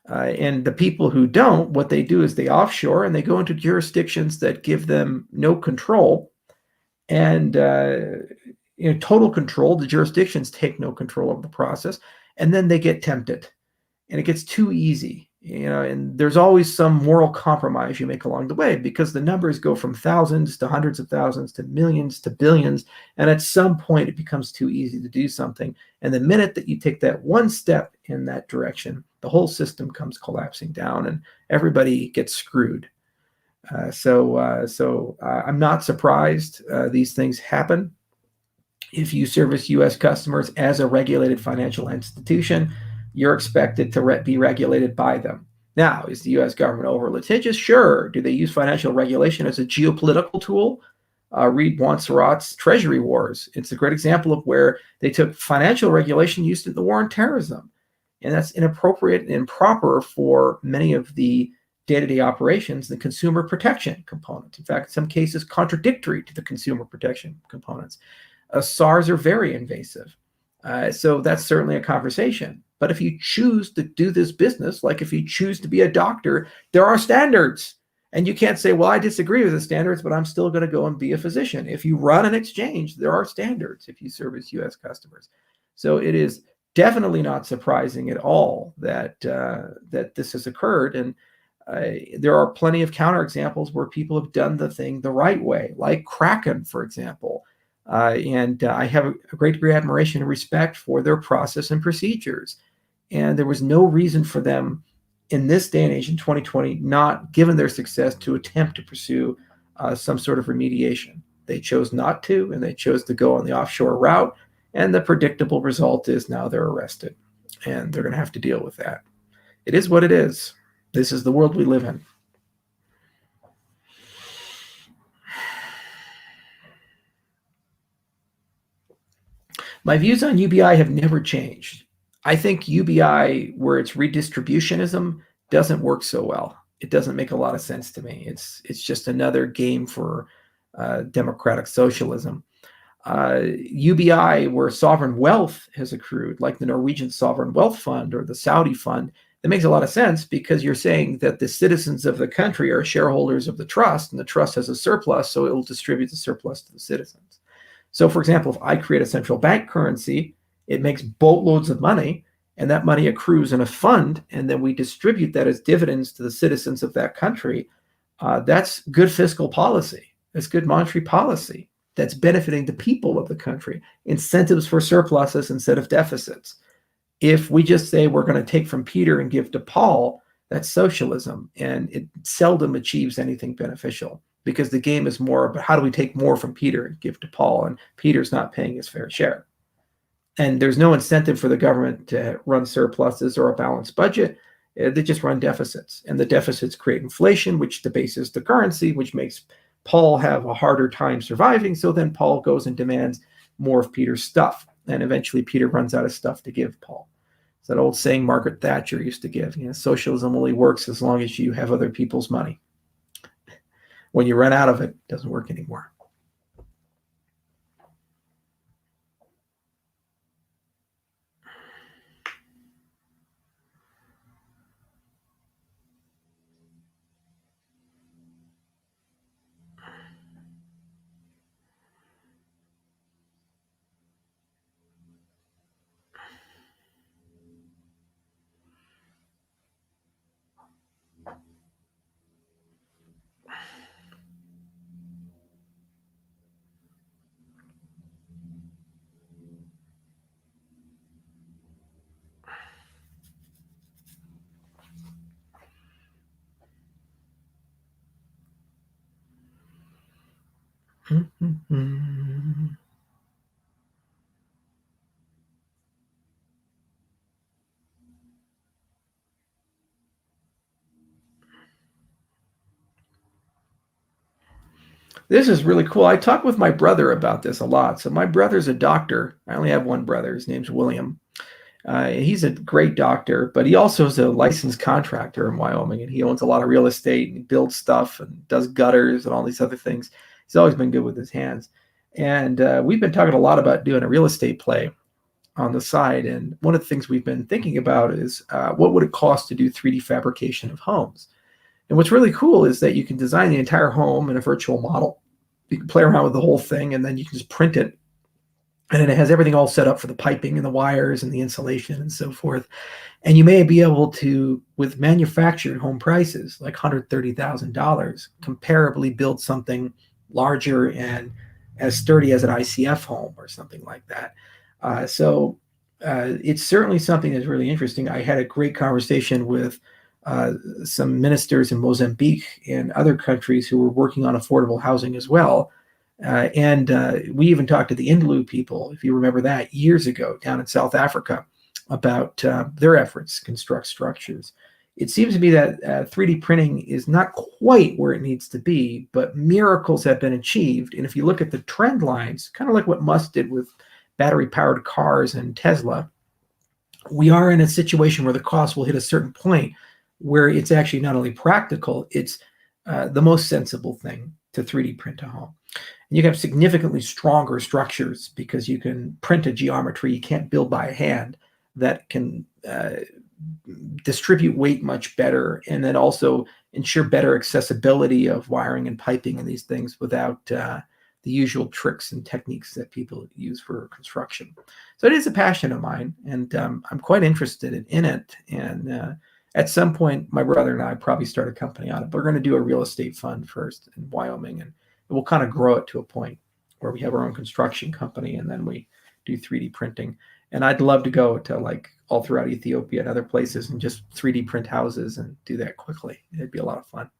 And the people who don't, what they do is they offshore and they go into jurisdictions that give them no control, and total control. The jurisdictions take no control of the process, and then they get tempted, and it gets too easy. And there's always some moral compromise you make along the way, because the numbers go from thousands to hundreds of thousands to millions to billions, and at some point it becomes too easy to do something. And the minute that you take that one step in that direction, the whole system comes collapsing down, and everybody gets screwed. So I'm not surprised these things happen. If you service U.S. customers as a regulated financial institution, you're expected to be regulated by them. Now, is the U.S. government over litigious? Sure. Do they use financial regulation as a geopolitical tool? Read Montserrat's Treasury Wars. It's a great example of where they took financial regulation used in the war on terrorism. And that's inappropriate and improper for many of the day-to-day operations, the consumer protection components. In fact, in some cases, contradictory to the consumer protection components. SARs are very invasive. So that's certainly a conversation. But if you choose to do this business, like if you choose to be a doctor, there are standards. And you can't say, well, I disagree with the standards, but I'm still going to go and be a physician. If you run an exchange, there are standards if you service U.S. customers. So it is definitely not surprising at all that that this has occurred. And there are plenty of counterexamples where people have done the thing the right way, like Kraken, for example. And I have a great degree of admiration and respect for their process and procedures. And there was no reason for them in this day and age in 2020, not given their success, to attempt to pursue some sort of remediation. They chose not to, and they chose to go on the offshore route. And the predictable result is now they're arrested, and they're going to have to deal with that. It is what it is. This is the world we live in. My views on UBI have never changed. I think UBI, where it's redistributionism, doesn't work so well. It doesn't make a lot of sense to me. It's just another game for democratic socialism. UBI, where sovereign wealth has accrued, like the Norwegian Sovereign Wealth Fund or the Saudi fund, that makes a lot of sense because you're saying that the citizens of the country are shareholders of the trust, and the trust has a surplus, so it will distribute the surplus to the citizens. So, for example, if I create a central bank currency, it makes boatloads of money, and that money accrues in a fund, and then we distribute that as dividends to the citizens of that country. That's good fiscal policy. That's good monetary policy. That's benefiting the people of the country. Incentives for surpluses instead of deficits. If we just say we're going to take from Peter and give to Paul, that's socialism, and it seldom achieves anything beneficial because the game is more about how do we take more from Peter and give to Paul, and Peter's not paying his fair share. And there's no incentive for the government to run surpluses or a balanced budget. They just run deficits, and the deficits create inflation, which debases the currency, which makes Paul have a harder time surviving. So then Paul goes and demands more of Peter's stuff. And eventually Peter runs out of stuff to give Paul. It's that old saying Margaret Thatcher used to give, socialism only works as long as you have other people's money. When you run out of it, it doesn't work anymore. This is really cool. I talk with my brother about this a lot. So my brother's a doctor. I only have one brother. His name's William. He's a great doctor, but he also is a licensed contractor in Wyoming, and he owns a lot of real estate and builds stuff and does gutters and all these other things. He's always been good with his hands. And we've been talking a lot about doing a real estate play on the side. And one of the things we've been thinking about is what would it cost to do 3D fabrication of homes? And what's really cool is that you can design the entire home in a virtual model. You can play around with the whole thing, and then you can just print it. And then it has everything all set up for the piping and the wires and the insulation and so forth. And you may be able to, with manufactured home prices, like $130,000, comparably build something larger and as sturdy as an ICF home or something like that. So it's certainly something that's really interesting. I had a great conversation with some ministers in Mozambique and other countries who were working on affordable housing as well. And we even talked to the Inlu people, if you remember that, years ago down in South Africa about their efforts to construct structures. it seems to me that 3D printing is not quite where it needs to be, but miracles have been achieved. And if you look at the trend lines, kind of like what Musk did with battery-powered cars and Tesla, we are in a situation where the cost will hit a certain point where it's actually not only practical, it's the most sensible thing to 3D print a home. And you can have significantly stronger structures because you can print a geometry you can't build by hand that can distribute weight much better, and then also ensure better accessibility of wiring and piping and these things without the usual tricks and techniques that people use for construction. So it is a passion of mine, and I'm quite interested in it. And at some point, my brother and I probably start a company on it. But we're going to do a real estate fund first in Wyoming, and we'll kind of grow it to a point where we have our own construction company, and then we do 3D printing. And I'd love to go to like all throughout Ethiopia and other places and just 3D print houses and do that quickly. It'd be a lot of fun.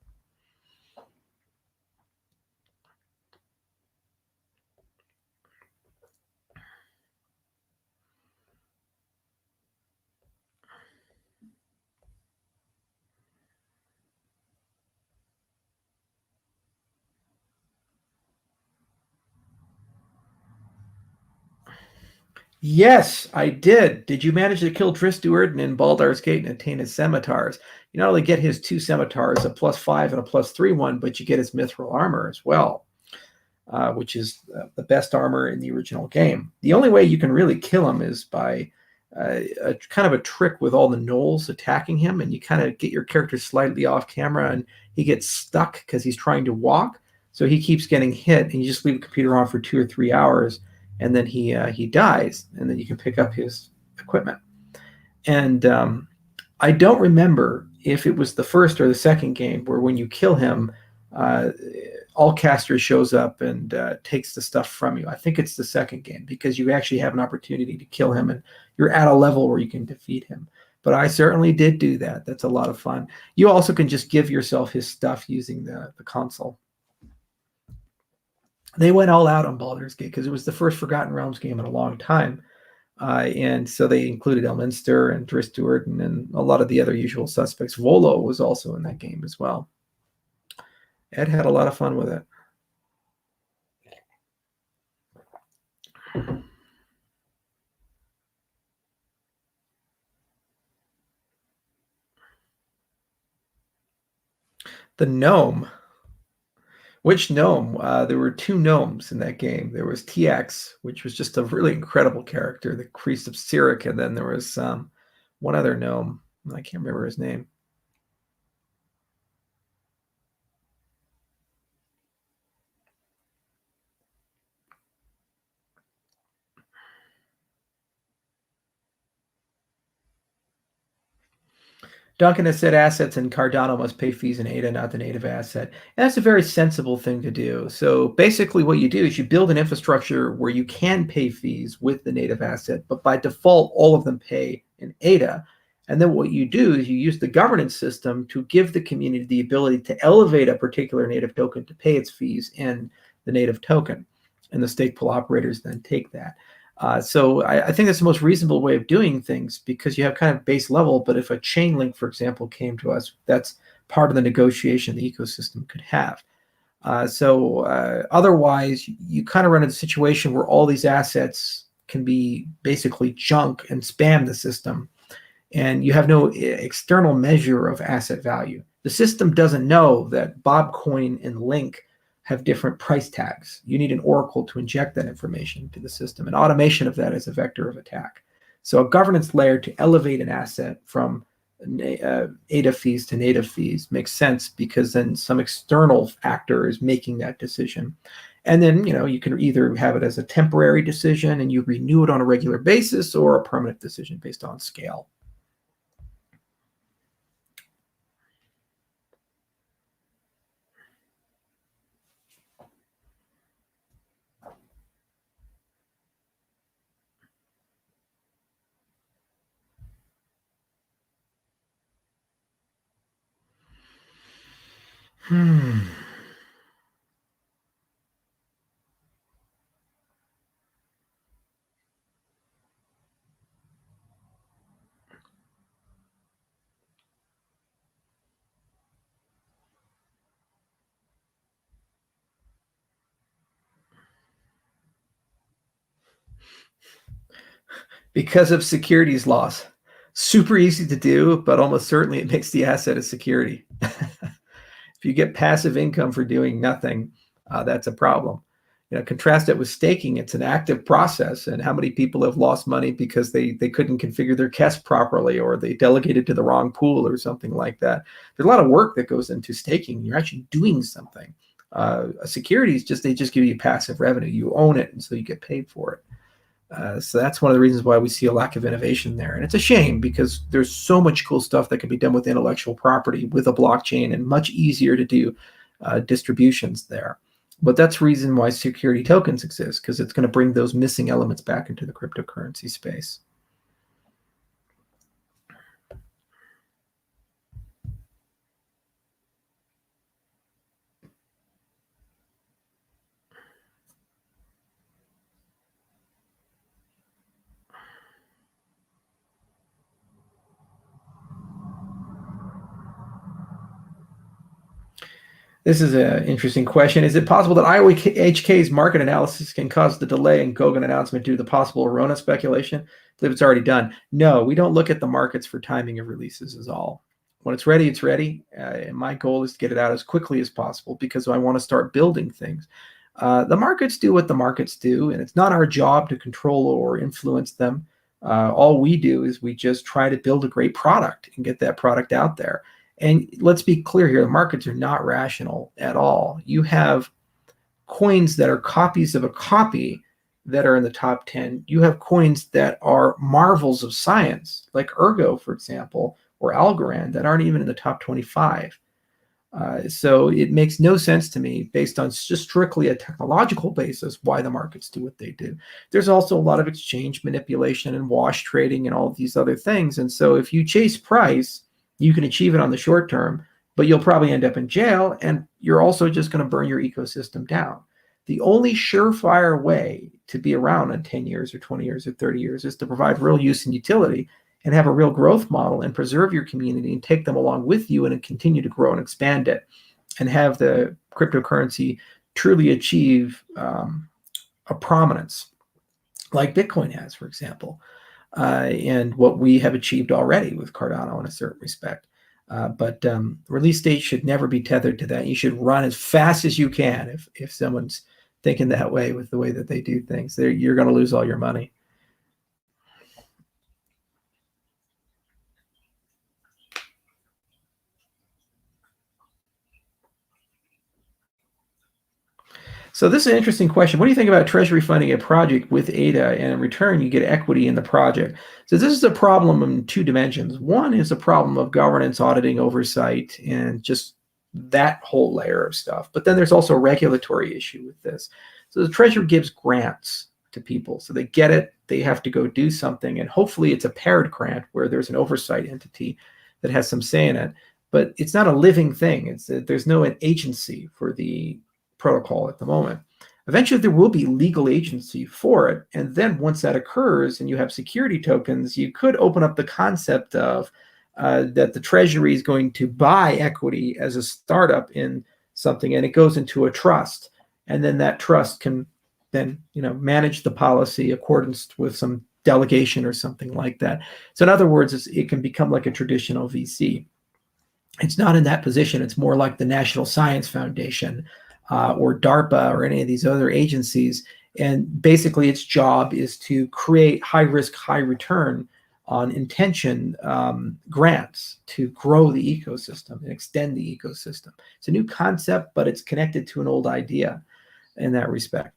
Yes, I did. Did you manage to kill Tristuart in Baldur's Gate and attain his scimitars? You not only get his 2 scimitars, a +5 and a +3 one, but you get his mithril armor as well, which is the best armor in the original game. The only way you can really kill him is by a kind of a trick with all the gnolls attacking him, and you kind of get your character slightly off camera, and he gets stuck because he's trying to walk. So he keeps getting hit, and you just leave the computer on for 2 or 3 hours, and then he dies, and then you can pick up his equipment. And I don't remember if it was the first or the second game where when you kill him, uh, Allcaster shows up and takes the stuff from you. I think it's the second game because you actually have an opportunity to kill him and you're at a level where you can defeat him. But I certainly did do that. That's a lot of fun. You also can just give yourself his stuff using the console. They went all out on Baldur's Gate because it was the first Forgotten Realms game in a long time. And so they included Elminster and Tristuart and a lot of the other usual suspects. Volo was also in that game as well. Ed had a lot of fun with it. The gnome. Which gnome? There were 2 gnomes in that game. There was TX, which was just a really incredible character, the Priest of Cyric, and then there was one other gnome. I can't remember his name. Duncan has said assets in Cardano must pay fees in ADA, not the native asset. And that's a very sensible thing to do. So basically what you do is you build an infrastructure where you can pay fees with the native asset, but by default, all of them pay in ADA. And then what you do is you use the governance system to give the community the ability to elevate a particular native token to pay its fees in the native token. And the stake pool operators then take that. So I think that's the most reasonable way of doing things because you have kind of base level, but if a chain link, for example, came to us, that's part of the negotiation the ecosystem could have. Otherwise, you kind of run into a situation where all these assets can be basically junk and spam the system, and you have no external measure of asset value. The system doesn't know that Bobcoin and Link have different price tags. You need an oracle to inject that information to the system, and automation of that is a vector of attack. So a governance layer to elevate an asset from ADA fees to native fees makes sense because then some external actor is making that decision. And then, you can either have it as a temporary decision and you renew it on a regular basis or a permanent decision based on scale. Hmm. Because of securities loss. Super easy to do, but almost certainly it makes the asset a security. If you get passive income for doing nothing, that's a problem. Contrast it with staking. It's an active process, and how many people have lost money because they couldn't configure their KES properly, or they delegated to the wrong pool or something like that. There's a lot of work that goes into staking. You're actually doing something. Securities, they just give you passive revenue. You own it, and so you get paid for it. So that's one of the reasons why we see a lack of innovation there. And it's a shame, because there's so much cool stuff that can be done with intellectual property with a blockchain, and much easier to do distributions there. But that's the reason why security tokens exist, because it's going to bring those missing elements back into the cryptocurrency space. This is an interesting question. Is it possible that IOHK's market analysis can cause the delay in Goguen announcement due to the possible Arona speculation? I believe it's already done. No, we don't look at the markets for timing of releases is all. When it's ready, it's ready. And my goal is to get it out as quickly as possible, because I want to start building things. The markets do what the markets do, and it's not our job to control or influence them. All we do is we just try to build a great product and get that product out there. And let's be clear here, the markets are not rational at all. You have coins that are copies of a copy that are in the top 10. You have coins that are marvels of science, like Ergo, for example, or Algorand, that aren't even in the top 25. So it makes no sense to me, based on just strictly a technological basis, why the markets do what they do. There's also a lot of exchange manipulation and wash trading and all of these other things. And so if you chase price, you can achieve it on the short term, but you'll probably end up in jail, and you're also just going to burn your ecosystem down. The only surefire way to be around in 10 years or 20 years or 30 years is to provide real use and utility, and have a real growth model, and preserve your community and take them along with you, and continue to grow and expand it, and have the cryptocurrency truly achieve a prominence like Bitcoin has, for example. And what we have achieved already with Cardano in a certain respect. But release date should never be tethered to that. You should run as fast as you can if someone's thinking that way with the way that they do things. You're going to lose all your money. So this is an interesting question. What do you think about Treasury funding a project with ADA, and in return you get equity in the project? So this is a problem in two dimensions. One is a problem of governance, auditing, oversight, and just that whole layer of stuff. But then there's also a regulatory issue with this. So the Treasury gives grants to people. So they get it, they have to go do something, and hopefully it's a paired grant where there's an oversight entity that has some say in it. But it's not a living thing. There's no agency for the protocol at the moment. Eventually there will be legal agency for it, and then once that occurs and you have security tokens, you could open up the concept of that the Treasury is going to buy equity as a startup in something, and it goes into a trust, and then that trust can then manage the policy accordance with some delegation or something like that. So in other words, it can become like a traditional VC. It's not in that position. It's more like the National Science Foundation or DARPA or any of these other agencies. And basically its job is to create high risk, high return on intention grants to grow the ecosystem and extend the ecosystem. It's a new concept, but it's connected to an old idea in that respect.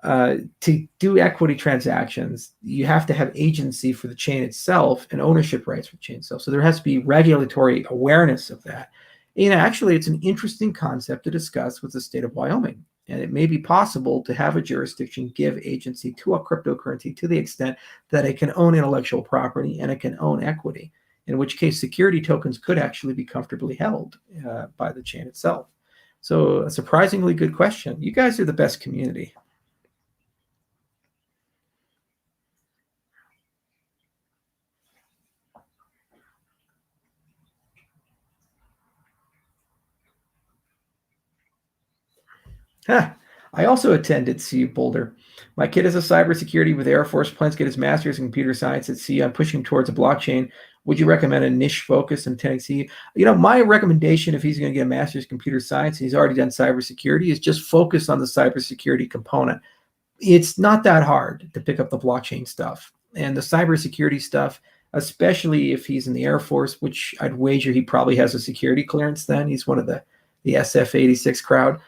To do equity transactions, you have to have agency for the chain itself and ownership rights for the chain itself. So there has to be regulatory awareness of that. Actually, it's an interesting concept to discuss with the state of Wyoming. And it may be possible to have a jurisdiction give agency to a cryptocurrency to the extent that it can own intellectual property and it can own equity, in which case security tokens could actually be comfortably held by the chain itself. So a surprisingly good question. You guys are the best community. I also attended CU Boulder. My kid is a cybersecurity with Air Force, plans to get his master's in computer science at CU. I'm pushing him towards a blockchain. Would you recommend a niche focus in attending CU? My recommendation if he's going to get a master's in computer science, and he's already done cybersecurity, is just focus on the cybersecurity component. It's not that hard to pick up the blockchain stuff. And the cybersecurity stuff, especially if he's in the Air Force, which I'd wager he probably has a security clearance then. He's one of the SF-86 crowd.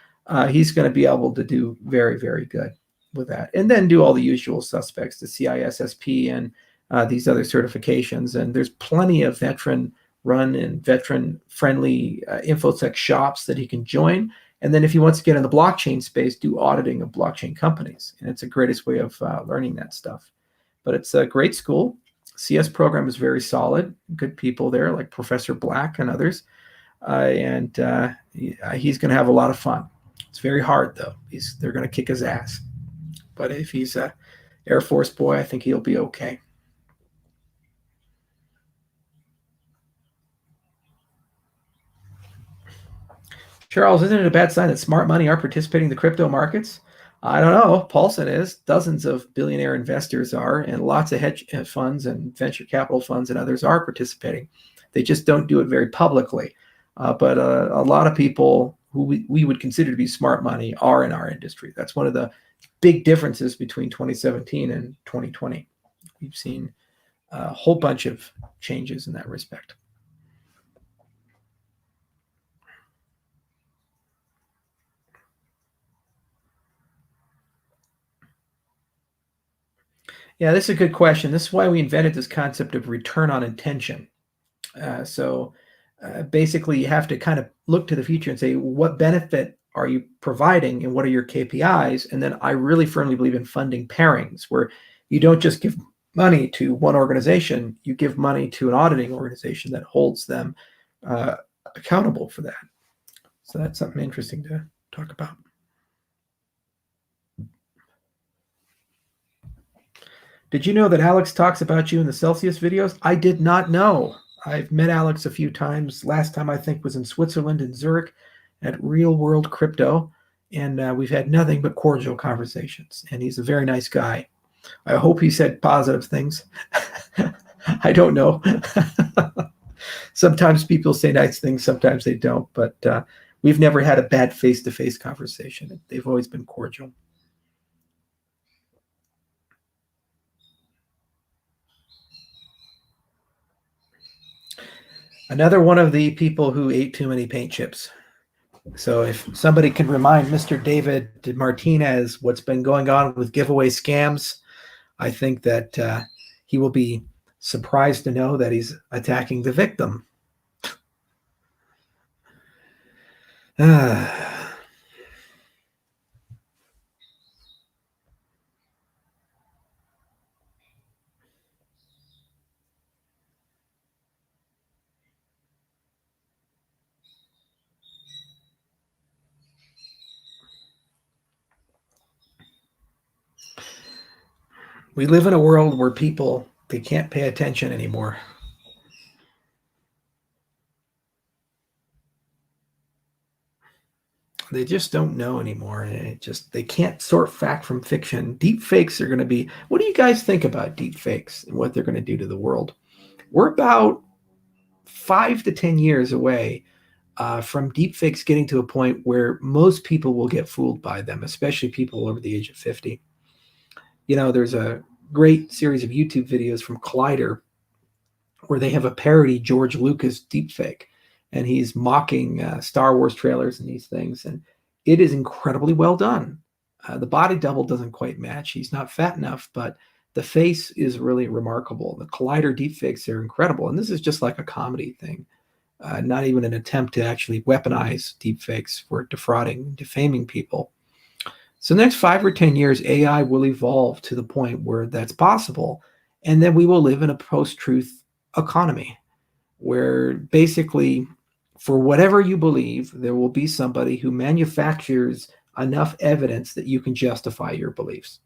He's going to be able to do very, very good with that. And then do all the usual suspects, the CISSP and these other certifications. And there's plenty of veteran-run and veteran-friendly InfoSec shops that he can join. And then if he wants to get in the blockchain space, do auditing of blockchain companies. And it's the greatest way of learning that stuff. But it's a great school. CS program is very solid. Good people there, like Professor Black and others. And he's going to have a lot of fun. It's very hard, though. They're going to kick his ass. But if he's an Air Force boy, I think he'll be okay. Charles, isn't it a bad sign that smart money are participating in the crypto markets? I don't know. Paulson is. Dozens of billionaire investors are, and lots of hedge funds and venture capital funds and others are participating. They just don't do it very publicly. But a lot of people who we would consider to be smart money are in our industry. That's one of the big differences between 2017 and 2020. We've seen a whole bunch of changes in that respect. Yeah, this is a good question. This is why we invented this concept of return on intention. Basically, you have to kind of look to the future and say, what benefit are you providing and what are your KPIs? And then I really firmly believe in funding pairings, where you don't just give money to one organization, you give money to an auditing organization that holds them accountable for that. So that's something interesting to talk about. Did you know that Alex talks about you in the Celsius videos? I did not know. I've met Alex a few times. Last time I think was in Switzerland, in Zurich, at Real World Crypto. And we've had nothing but cordial conversations. And he's a very nice guy. I hope he said positive things. I don't know. Sometimes people say nice things, sometimes they don't. But we've never had a bad face-to-face conversation. They've always been cordial. Another one of the people who ate too many paint chips. So if somebody can remind Mr. David Martinez what's been going on with giveaway scams, I think that he will be surprised to know that he's attacking the victim. We live in a world where people, they can't pay attention anymore. They just don't know anymore. They can't sort fact from fiction. Deep fakes are going to be, what do you guys think about deep fakes and what they're going to do to the world? We're about 5 to 10 years away from deep fakes getting to a point where most people will get fooled by them, especially people over the age of 50. There's a great series of YouTube videos from Collider where they have a parody George Lucas deepfake, and he's mocking Star Wars trailers and these things, and it is incredibly well done. The body double doesn't quite match. He's not fat enough, but the face is really remarkable. The Collider deepfakes are incredible, and this is just like a comedy thing, not even an attempt to actually weaponize deepfakes for defrauding, defaming people. So the next 5 or 10 years, AI will evolve to the point where that's possible. And then we will live in a post-truth economy where basically, for whatever you believe, there will be somebody who manufactures enough evidence that you can justify your beliefs.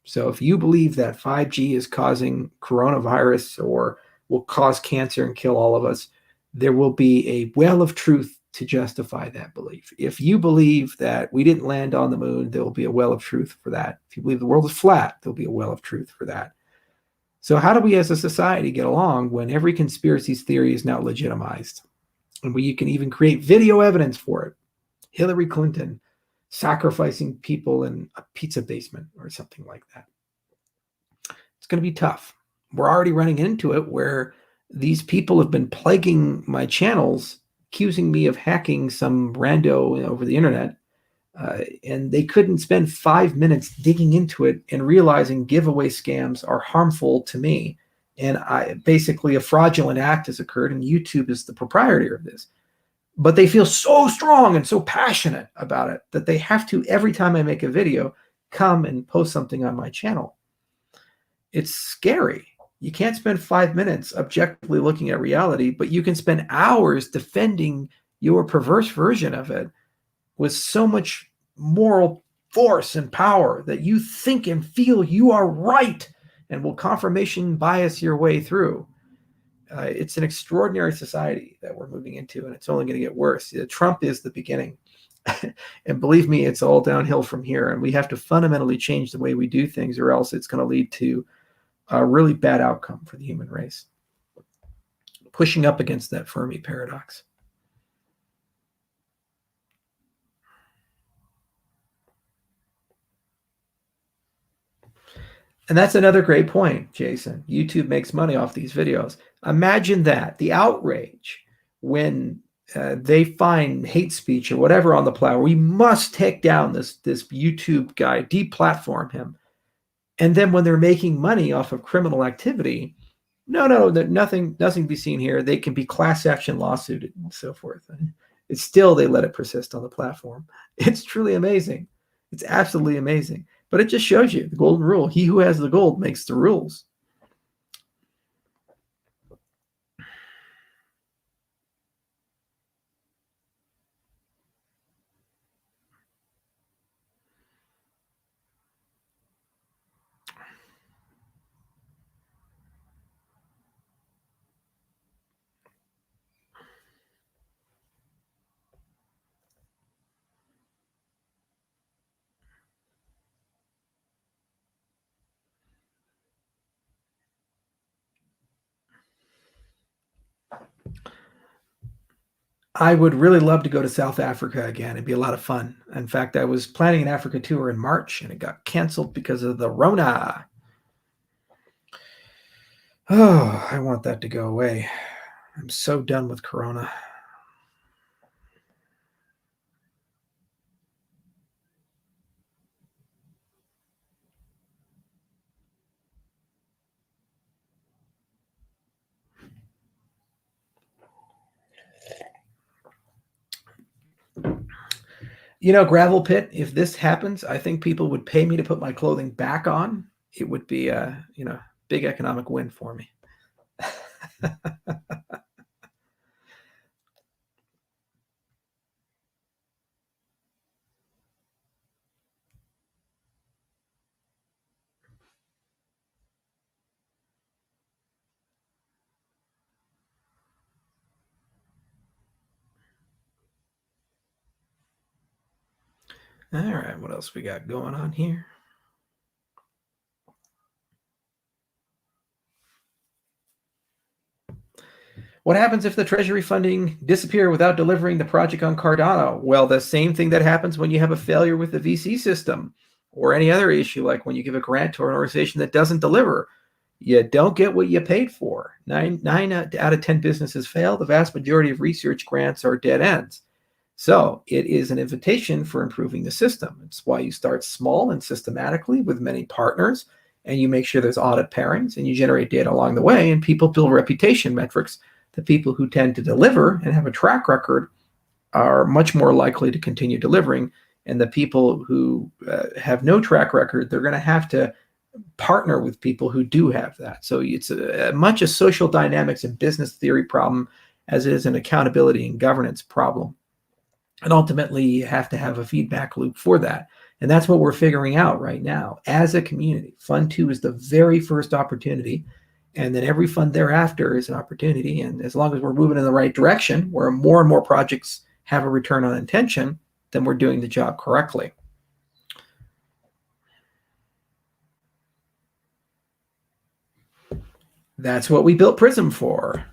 So if you believe that 5G is causing coronavirus or will cause cancer and kill all of us, there will be a well of truth to justify that belief. If you believe that we didn't land on the moon, there will be a well of truth for that. If you believe the world is flat, there'll be a well of truth for that. So how do we as a society get along when every conspiracy theory is now legitimized? And you can even create video evidence for it. Hillary Clinton sacrificing people in a pizza basement or something like that. It's going to be tough. We're already running into it where these people have been plaguing my channels, accusing me of hacking some rando over the internet. And they couldn't spend 5 minutes digging into it and realizing giveaway scams are harmful to me. And basically a fraudulent act has occurred, and YouTube is the proprietor of this. But they feel so strong and so passionate about it that they have to, every time I make a video, come and post something on my channel. It's scary. You can't spend 5 minutes objectively looking at reality, but you can spend hours defending your perverse version of it with so much moral force and power that you think and feel you are right and will confirmation bias your way through. It's an extraordinary society that we're moving into, and it's only going to get worse. Trump is the beginning. And believe me, it's all downhill from here. And we have to fundamentally change the way we do things, or else it's going to lead to a really bad outcome for the human race. Pushing up against that Fermi paradox. And that's another great point, Jason. YouTube makes money off these videos. Imagine that, the outrage when they find hate speech or whatever on the platform. We must take down this YouTube guy, deplatform him. And then when they're making money off of criminal activity, no, nothing to be seen here. They can be class action lawsuited and so forth. It's still, they let it persist on the platform. It's truly amazing. It's absolutely amazing. But it just shows you the golden rule. He who has the gold makes the rules. I would really love to go to South Africa again. It'd be a lot of fun. In fact, I was planning an Africa tour in March, and it got canceled because of the Rona. Oh, I want that to go away. I'm so done with Corona. You know, Gravel Pit, if this happens, I think people would pay me to put my clothing back on. It would be a, big economic win for me. All right, what else we got going on here? What happens if the Treasury funding disappear without delivering the project on Cardano? Well, the same thing that happens when you have a failure with the VC system or any other issue, like when you give a grant to an organization that doesn't deliver. You don't get what you paid for. Nine out of 10 businesses fail. The vast majority of research grants are dead ends. So it is an invitation for improving the system. It's why you start small and systematically with many partners, and you make sure there's audit pairings, and you generate data along the way, and people build reputation metrics. The people who tend to deliver and have a track record are much more likely to continue delivering. And the people who have no track record, they're going to have to partner with people who do have that. So it's much a social dynamics and business theory problem as it is an accountability and governance problem. And ultimately, you have to have a feedback loop for that. And that's what we're figuring out right now as a community. Fund 2 is the very first opportunity. And then every fund thereafter is an opportunity. And as long as we're moving in the right direction, where more and more projects have a return on intention, then we're doing the job correctly. That's what we built Prism for.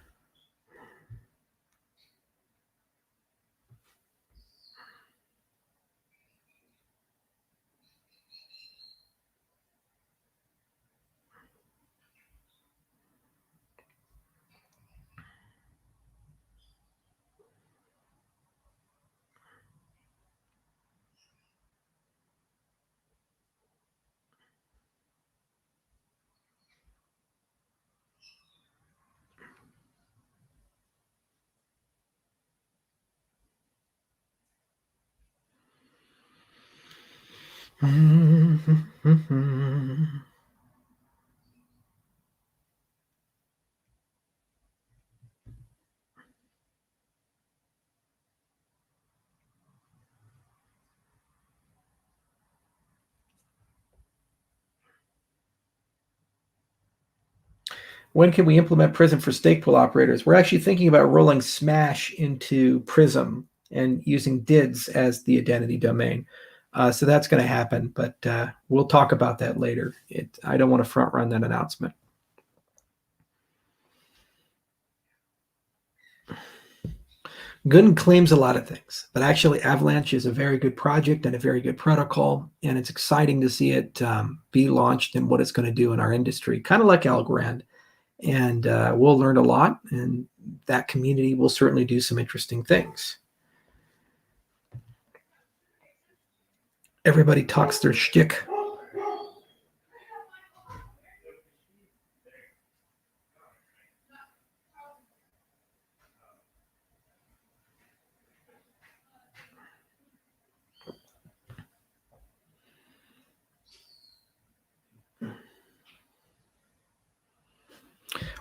When can we implement Prism for stake pool operators? We're actually thinking about rolling Smash into Prism and using DIDs as the identity domain. So that's going to happen, but we'll talk about that later. I don't want to front run that announcement. Goguen claims a lot of things, but actually Avalanche is a very good project and a very good protocol, and it's exciting to see it be launched and what it's going to do in our industry, kind of like Algorand. And we'll learn a lot, and that community will certainly do some interesting things. Everybody talks their shtick.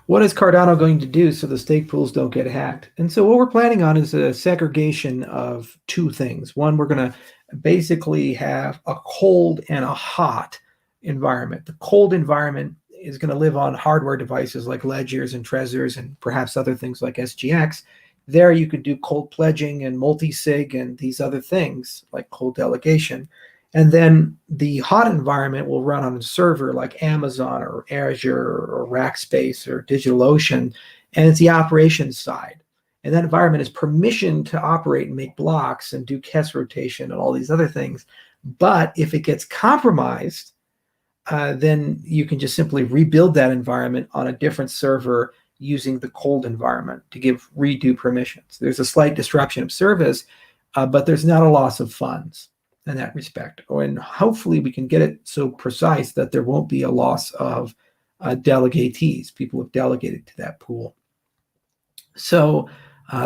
What is Cardano going to do so the stake pools don't get hacked? And so what we're planning on is a segregation of two things. One, we're going to basically have a cold and a hot environment. The cold environment is going to live on hardware devices like ledgers and Trezors and perhaps other things like SGX. There you could do cold pledging and multi-sig and these other things like cold delegation. And then the hot environment will run on a server like Amazon or Azure or Rackspace or DigitalOcean, and it's the operations side. And that environment is permissioned to operate and make blocks and do KES rotation and all these other things. But if it gets compromised, then you can just simply rebuild that environment on a different server using the cold environment to give redo permissions. There's a slight disruption of service, but there's not a loss of funds in that respect. And hopefully we can get it so precise that there won't be a loss of delegatees. People have delegated to that pool. So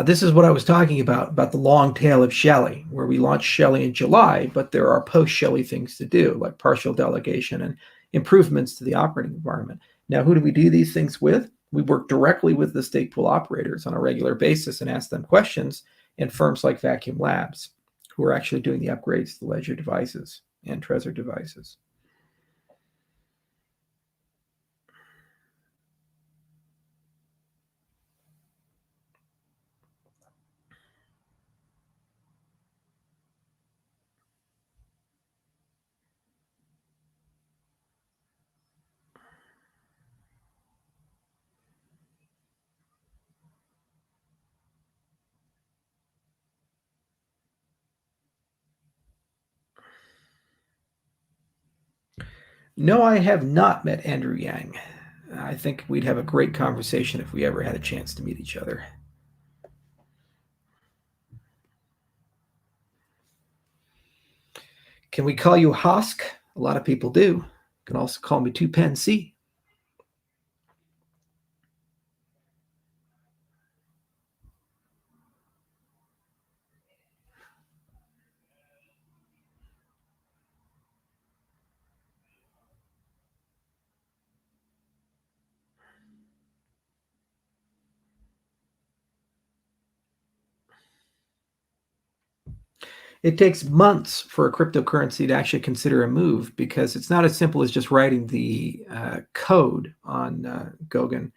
this is what I was talking about the long tail of Shelley, where we launched Shelley in July, but there are post-Shelley things to do, like partial delegation and improvements to the operating environment. Now, who do we do these things with? We work directly with the stake pool operators on a regular basis and ask them questions, and firms like Vacuum Labs, who are actually doing the upgrades to the Ledger devices and Trezor devices. No, I have not met Andrew Yang. I think we'd have a great conversation if we ever had a chance to meet each other. Can we call you Hosk? A lot of people do. You can also call me 2Pen C. It takes months for a cryptocurrency to actually consider a move because it's not as simple as just writing the code on Goguen.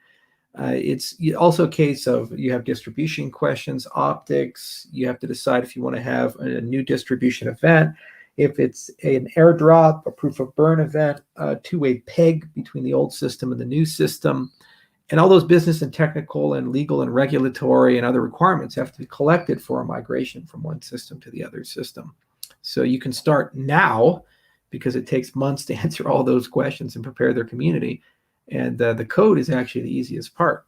It's also a case of you have distribution questions, optics. You have to decide if you want to have a new distribution event, if it's an airdrop, a proof of burn event, a two-way peg between the old system and the new system. And all those business and technical and legal and regulatory and other requirements have to be collected for a migration from one system to the other system. So you can start now because it takes months to answer all those questions and prepare their community. And the code is actually the easiest part.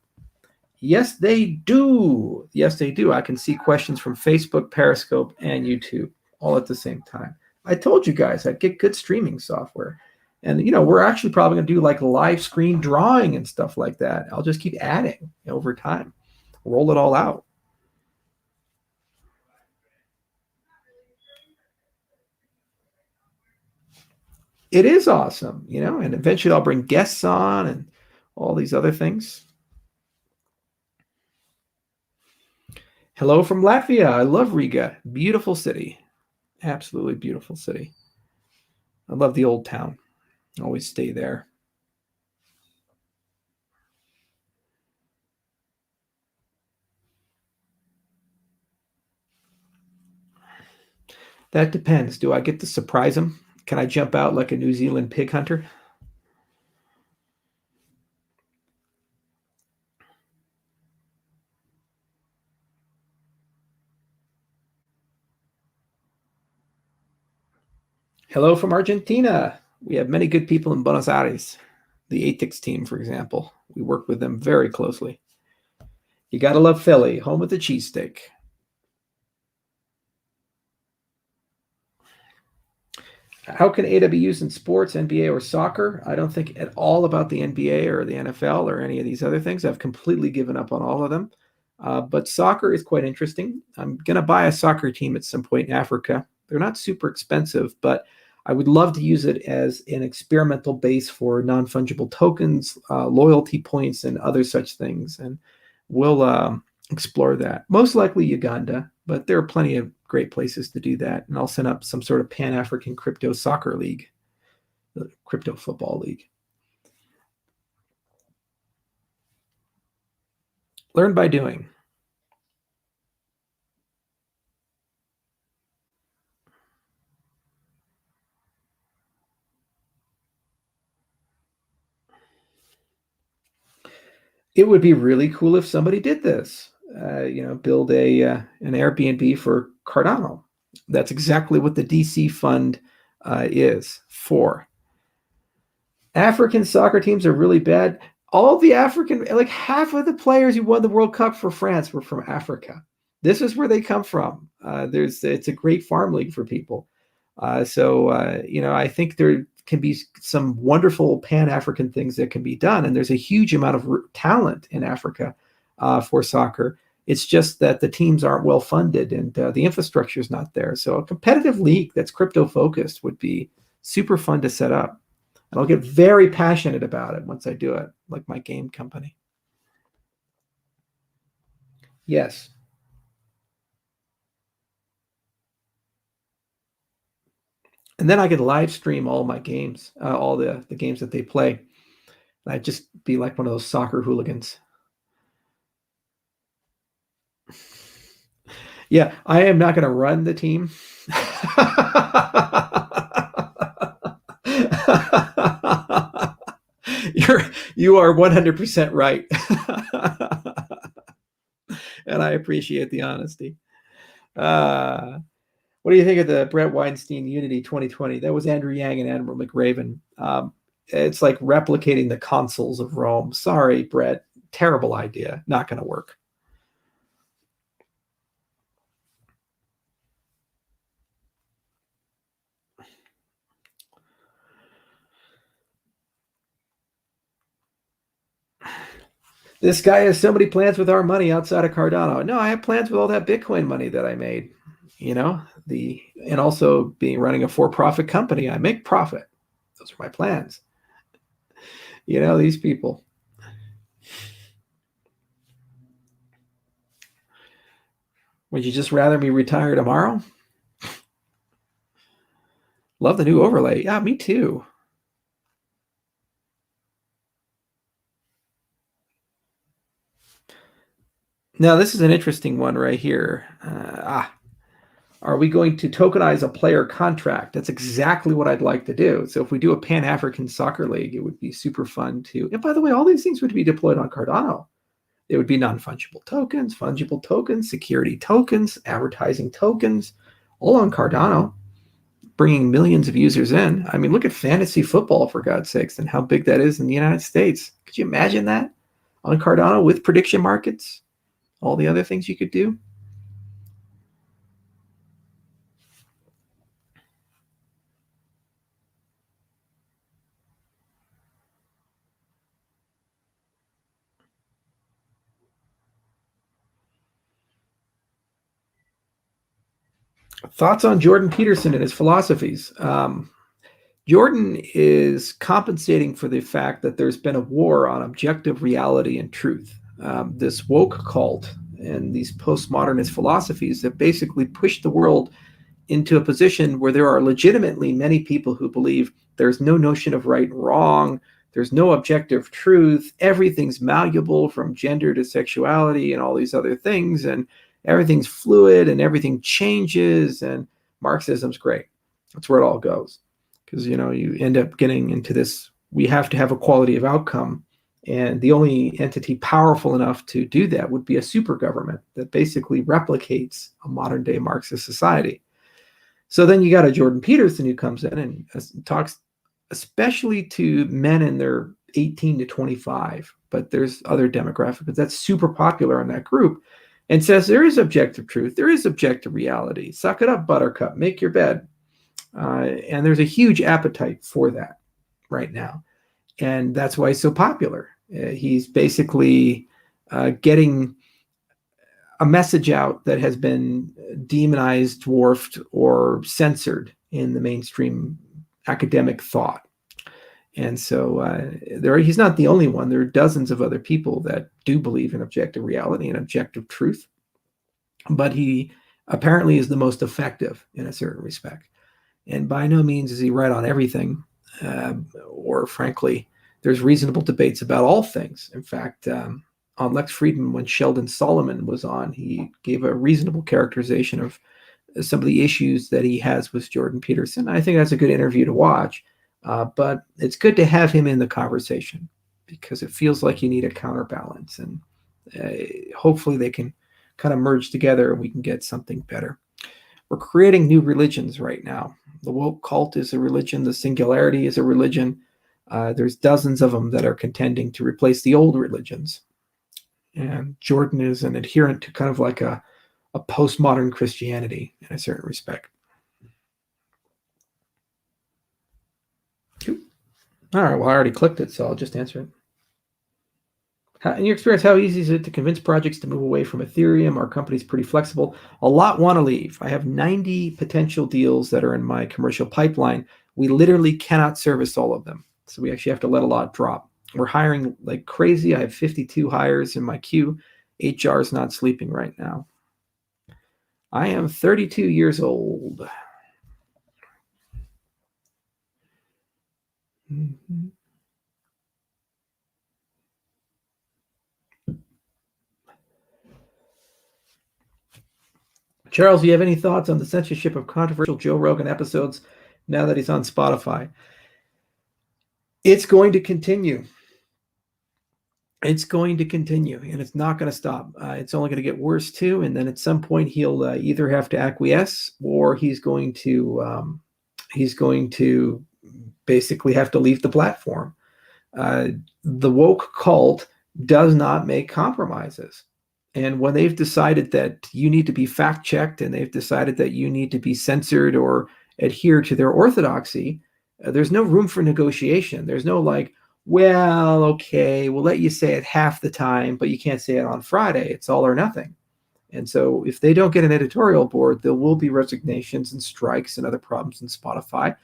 Yes, they do. Yes, they do. I can see questions from Facebook, Periscope, and YouTube all at the same time. I told you guys I'd get good streaming software. And, we're actually probably going to do like live screen drawing and stuff like that. I'll just keep adding over time, roll it all out. It is awesome, and eventually I'll bring guests on and all these other things. Hello from Latvia. I love Riga. Beautiful city. Absolutely beautiful city. I love the old town. Always stay there. That depends. Do I get to surprise them? Can I jump out like a New Zealand pig hunter? Hello from Argentina. We have many good people in Buenos Aires. The ATIX team, for example. We work with them very closely. You got to love Philly, home of the cheesesteak. How can ADA be used in sports, NBA, or soccer? I don't think at all about the NBA or the NFL or any of these other things. I've completely given up on all of them. But soccer is quite interesting. I'm going to buy a soccer team at some point in Africa. They're not super expensive, but I would love to use it as an experimental base for non-fungible tokens, loyalty points, and other such things. And we'll explore that. Most likely Uganda, but there are plenty of great places to do that. And I'll set up some sort of Pan-African crypto soccer league, the crypto football league. Learn by doing. It would be really cool if somebody did this. Build an Airbnb for Cardano. That's exactly what the DC fund is for. African soccer teams are really bad. All the African, like half of the players who won the World Cup for France were from Africa. This is where they come from. It's a great farm league for people. I think there can be some wonderful Pan-African things that can be done. And there's a huge amount of talent in Africa for soccer. It's just that the teams aren't well funded and the infrastructure is not there. So a competitive league that's crypto focused would be super fun to set up. And I'll get very passionate about it once I do it, like my game company. Yes. And then I could live stream all my games, all the games that they play. And I'd just be like one of those soccer hooligans. Yeah, I am not going to run the team. You are 100% right. And I appreciate the honesty. What do you think of the Brett Weinstein Unity 2020? That was Andrew Yang and Admiral McRaven. It's like replicating the consuls of Rome. Sorry, Brett. Terrible idea. Not going to work. This guy has so many plans with our money outside of Cardano. No, I have plans with all that Bitcoin money that I made. And also being running a for-profit company. I make profit. Those are my plans. These people. Would you just rather me retire tomorrow? Love the new overlay. Yeah, me too. Now, this is an interesting one right here. Are we going to tokenize a player contract? That's exactly what I'd like to do. So if we do a Pan-African Soccer League, it would be super fun to. And by the way, all these things would be deployed on Cardano. It would be non-fungible tokens, fungible tokens, security tokens, advertising tokens, all on Cardano, bringing millions of users in. I mean, look at fantasy football, for God's sakes, and how big that is in the United States. Could you imagine that on Cardano with prediction markets? All the other things you could do? Thoughts on Jordan Peterson and his philosophies? Jordan is compensating for the fact that there's been a war on objective reality and truth. This woke cult and these postmodernist philosophies that basically push the world into a position where there are legitimately many people who believe there's no notion of right and wrong, there's no objective truth, everything's malleable from gender to sexuality and all these other things, and everything's fluid and everything changes, and Marxism's great. That's where it all goes. Because, you end up getting into this, we have to have equality of outcome. And the only entity powerful enough to do that would be a super government that basically replicates a modern day Marxist society. So then you got a Jordan Peterson who comes in and talks especially to men in their 18 to 25, but there's other demographics, but that's super popular in that group, and says there is objective truth, there is objective reality. Suck it up, buttercup, make your bed. And there's a huge appetite for that right now. And that's why he's so popular. He's basically getting a message out that has been demonized, dwarfed, or censored in the mainstream academic thought. And so he's not the only one. There are dozens of other people that do believe in objective reality and objective truth. But he apparently is the most effective in a certain respect. And by no means is he right on everything, or frankly, there's reasonable debates about all things. In fact, on Lex Friedman, when Sheldon Solomon was on, he gave a reasonable characterization of some of the issues that he has with Jordan Peterson. I think that's a good interview to watch, but it's good to have him in the conversation because it feels like you need a counterbalance, and hopefully they can kind of merge together and we can get something better. We're creating new religions right now. The woke cult is a religion. The singularity is a religion. There's dozens of them that are contending to replace the old religions. And Jordan is an adherent to kind of like a postmodern Christianity in a certain respect. All right, well, I already clicked it, so I'll just answer it. In your experience, how easy is it to convince projects to move away from Ethereum? Our company's pretty flexible. A lot want to leave. I have 90 potential deals that are in my commercial pipeline. We literally cannot service all of them. So we actually have to let a lot drop. We're hiring like crazy. I have 52 hires in my queue. HR is not sleeping right now. I am 32 years old. Mm-hmm. Charles, do you have any thoughts on the censorship of controversial Joe Rogan episodes now that he's on Spotify? It's going to continue. It's going to continue, and it's not going to stop. It's only going to get worse too. And then at some point, he'll either have to acquiesce, or he's going to basically have to leave the platform. The woke cult does not make compromises. And when they've decided that you need to be fact checked and they've decided that you need to be censored or adhere to their orthodoxy, there's no room for negotiation. There's no like, well, okay, we'll let you say it half the time, but you can't say it on Friday. It's all or nothing. And so if they don't get an editorial board, there will be resignations and strikes and other problems in Spotify.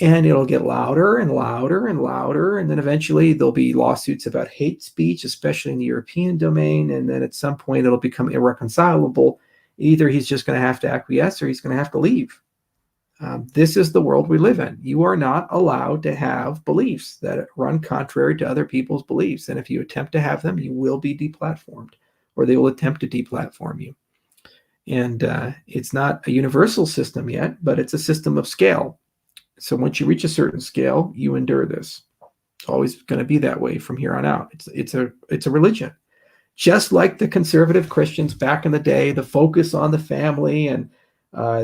And it'll get louder and louder and louder. And then eventually there'll be lawsuits about hate speech, especially in the European domain. And then at some point it'll become irreconcilable. Either he's just going to have to acquiesce or he's going to have to leave. This is the world we live in. You are not allowed to have beliefs that run contrary to other people's beliefs. And if you attempt to have them, you will be deplatformed. or they will attempt to deplatform you. And it's not a universal system yet, but it's a system of scale. So once you reach a certain scale, you endure this. It's always going to be that way from here on out. It's a religion, just like the conservative Christians back in the day. The focus on the family, and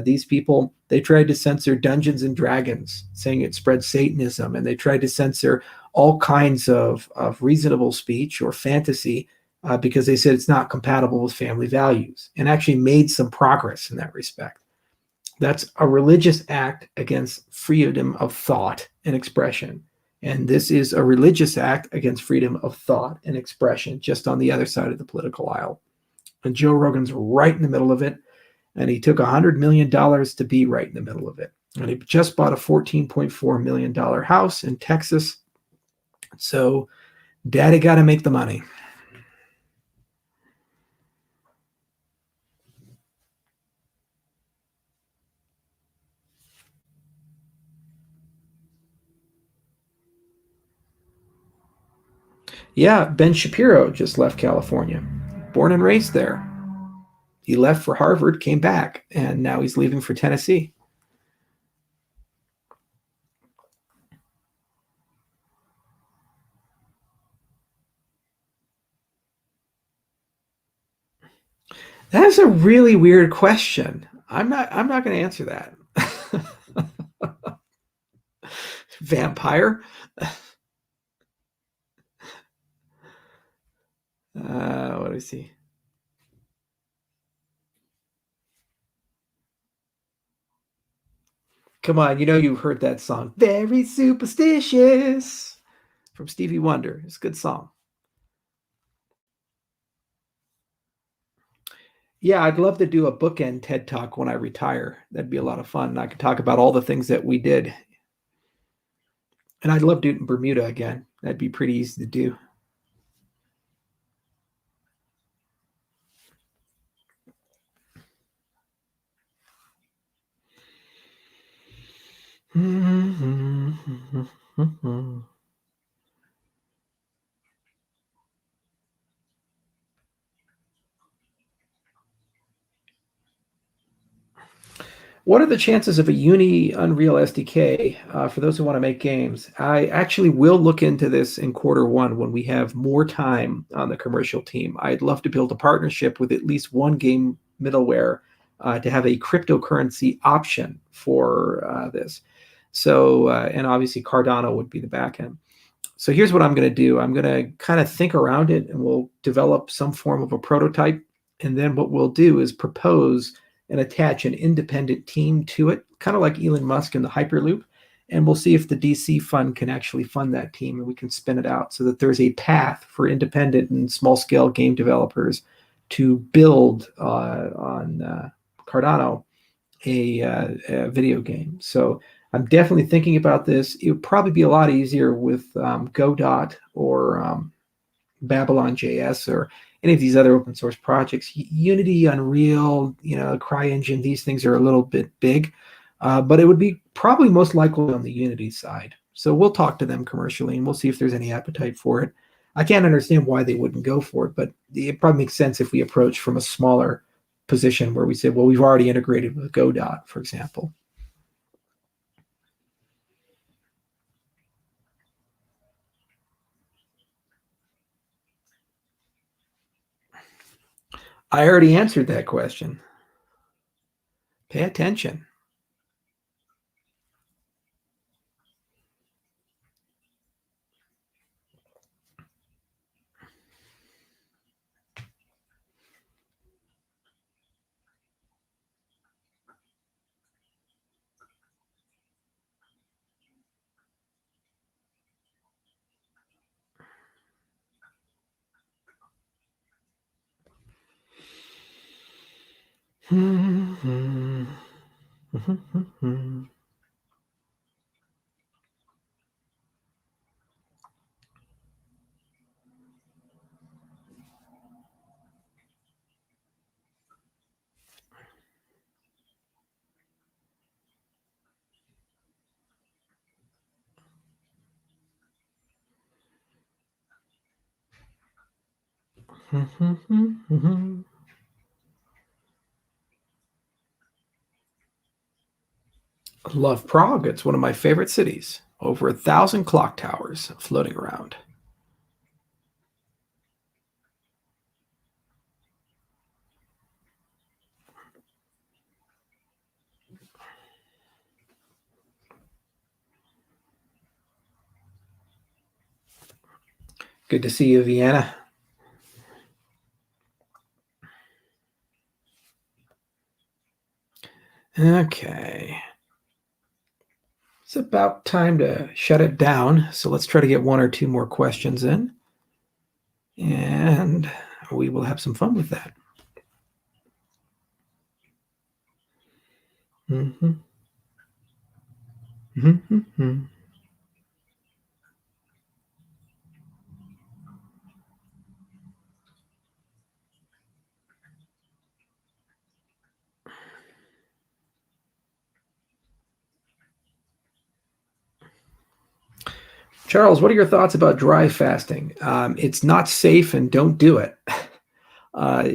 these people, they tried to censor Dungeons and Dragons, saying it spread Satanism, and they tried to censor all kinds of reasonable speech or fantasy because they said it's not compatible with family values, and actually made some progress in that respect. That's a religious act against freedom of thought and expression. And this is a religious act against freedom of thought and expression, just on the other side of the political aisle. And Joe Rogan's right in the middle of it. And he took $100 million to be right in the middle of it. And he just bought a $14.4 million house in Texas. So daddy got to make the money. Yeah, Ben Shapiro just left California, born and raised there. He left for Harvard, came back, and now he's leaving for Tennessee. That's a really weird question. I'm not going to answer that. Vampire? What do we see? Come on, you know you've heard that song. Very superstitious from Stevie Wonder. It's a good song. Yeah, I'd love to do a bookend TED Talk when I retire. That'd be a lot of fun. I could talk about all the things that we did. And I'd love to do it in Bermuda again. That'd be pretty easy to do. What are the chances of a Uni Unreal SDK for those who want to make games? I actually will look into this in Q1 when we have more time on the commercial team. I'd love to build a partnership with at least one game middleware to have a cryptocurrency option for this. So, and obviously Cardano would be the backend. So here's what I'm going to do. I'm going to kind of think around it, and we'll develop some form of a prototype. And then what we'll do is propose and attach an independent team to it, kind of like Elon Musk in the Hyperloop. And we'll see if the DC fund can actually fund that team, and we can spin it out so that there's a path for independent and small scale game developers to build on Cardano a video game. So I'm definitely thinking about this. It would probably be a lot easier with Godot or Babylon JS or any of these other open source projects. Unity, Unreal, CryEngine, these things are a little bit big, but it would be probably most likely on the Unity side. So we'll talk to them commercially, and we'll see if there's any appetite for it. I can't understand why they wouldn't go for it, but it probably makes sense if we approach from a smaller position where we say, well, we've already integrated with Godot, for example. I already answered that question. Pay attention. Love Prague. It's one of my favorite cities. Over 1,000 clock towers floating around. Good to see you, Vienna. Okay. It's about time to shut it down. So let's try to get one or two more questions in. And we will have some fun with that. Mm-hmm. Mm-hmm. Charles, what are your thoughts about dry fasting? It's not safe and don't do it. Uh,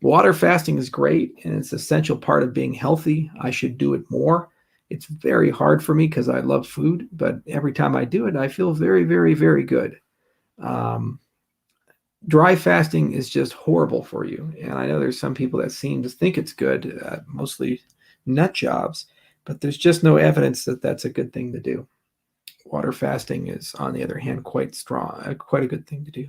Water fasting is great and it's an essential part of being healthy. I should do it more. It's very hard for me because I love food, but every time I do it, I feel very, very, very good. Um, Dry fasting is just horrible for you. And I know there's some people that seem to think it's good, mostly nut jobs, but there's just no evidence that that's a good thing to do. Water fasting is, on the other hand, quite strong, quite a good thing to do.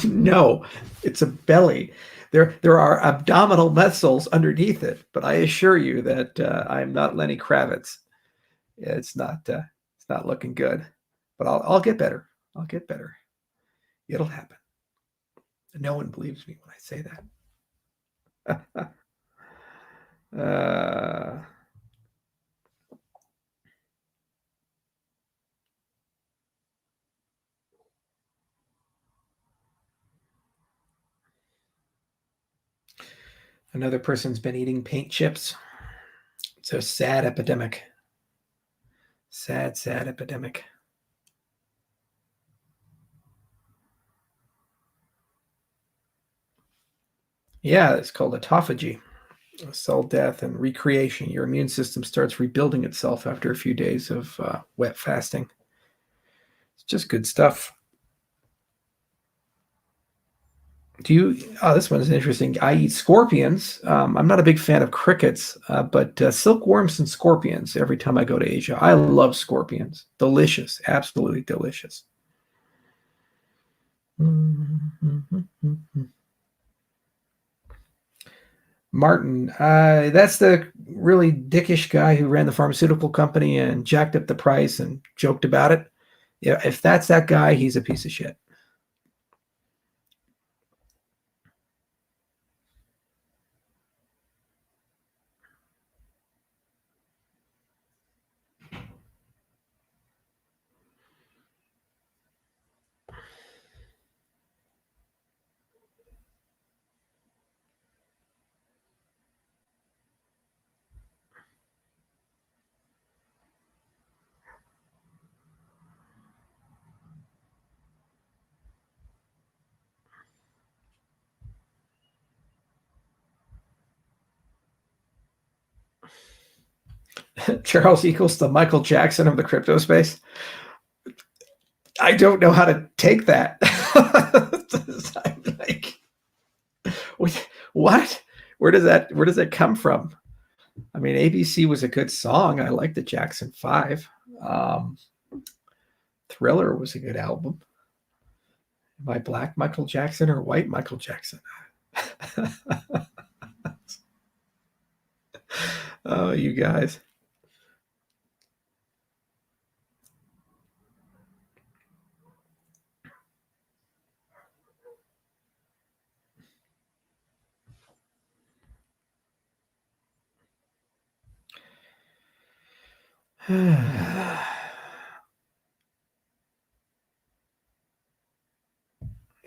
No, it's a belly. There are abdominal muscles underneath it, but I assure you that I am not Lenny Kravitz. It's not looking good, but I'll get better. I'll get better. It'll happen. No one believes me when I say that. uh, Another person's been eating paint chips. It's a sad epidemic. Sad, sad epidemic. Yeah, it's called autophagy. Cell death and recreation. Your immune system starts rebuilding itself after a few days of wet fasting. It's just good stuff. Do you? Oh, this one is interesting. I eat scorpions. I'm not a big fan of crickets, but silkworms and scorpions every time I go to Asia. I love scorpions. Delicious. Absolutely delicious. Martin, that's the really dickish guy who ran the pharmaceutical company and jacked up the price and joked about it. Yeah, if that's that guy, he's a piece of shit. Charles equals the Michael Jackson of the crypto space. I don't know how to take that. I'm like, what? Where does that come from? I mean, ABC was a good song. I like the Jackson 5. Um, Thriller was a good album. Am I black Michael Jackson or white Michael Jackson? Oh, you guys.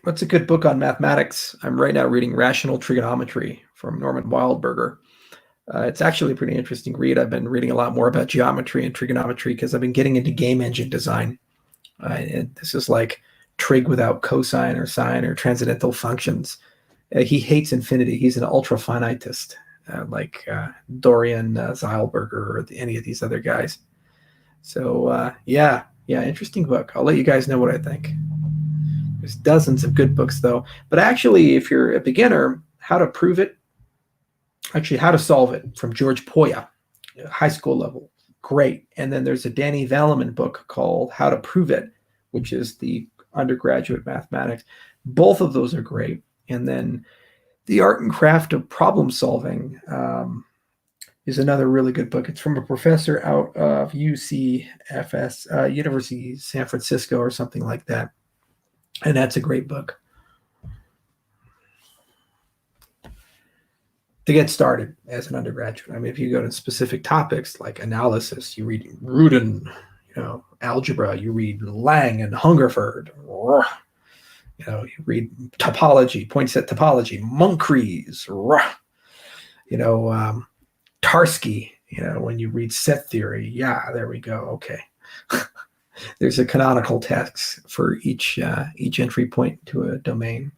What's a good book on mathematics? I'm right now reading Rational Trigonometry from Norman Wildberger. It's actually a pretty interesting read. I've been reading a lot more about geometry and trigonometry because I've been getting into game engine design. This is like trig without cosine or sine or transcendental functions. He hates infinity. He's an ultra finitist, like Dorian Zeilberger or any of these other guys. So yeah, interesting book. I'll let you guys know what I think. There's dozens of good books though. But actually, if you're a beginner, How to Prove It, actually How to Solve It from George Poya, high school level, great. And then there's a Danny Valeman book called How to Prove It, which is the undergraduate mathematics. Both of those are great. And then The Art and Craft of Problem Solving is another really good book. It's from a professor out of UCFS, University San Francisco or something like that. And that's a great book. To get started as an undergraduate. I mean, if you go to specific topics like analysis, you read Rudin, algebra, you read Lang and Hungerford. You read topology, point set topology, Moncrief, Tarski, when you read set theory. Yeah, there we go. Okay. There's a canonical text for each entry point to a domain.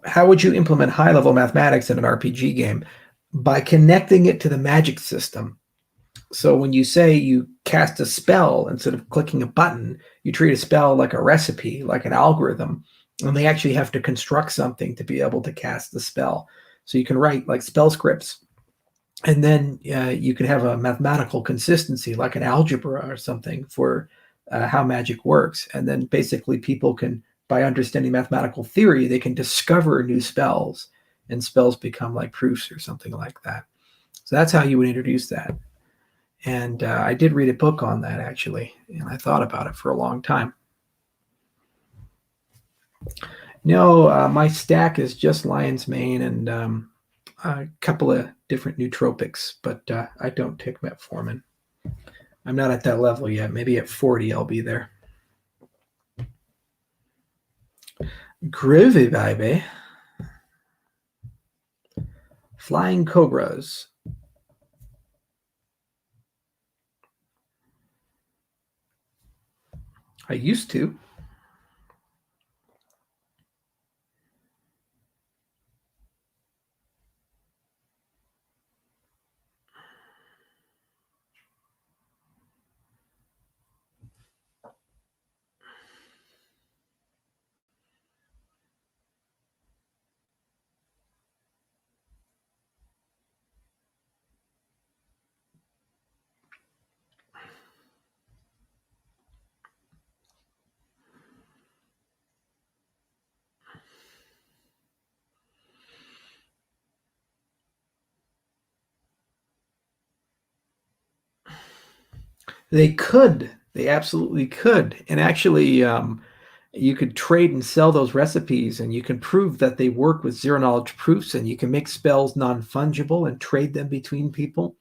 How would you implement high-level mathematics in an RPG game? By connecting it to the magic system. So when you say you cast a spell instead of clicking a button, you treat a spell like a recipe, like an algorithm, and they actually have to construct something to be able to cast the spell. So you can write like spell scripts, and then you can have a mathematical consistency like an algebra or something for how magic works. And then basically people can, by understanding mathematical theory, they can discover new spells, and spells become like proofs or something like that. So that's how you would introduce that. And I did read a book on that, actually, and I thought about it for a long time. No, my stack is just lion's mane and a couple of different nootropics, but I don't take metformin. I'm not at that level yet. Maybe at 40, I'll be there. Groovy, baby. Flying cobras. I used to. They could. They absolutely could. And actually, you could trade and sell those recipes, and you can prove that they work with zero knowledge proofs, and you can make spells non-fungible and trade them between people.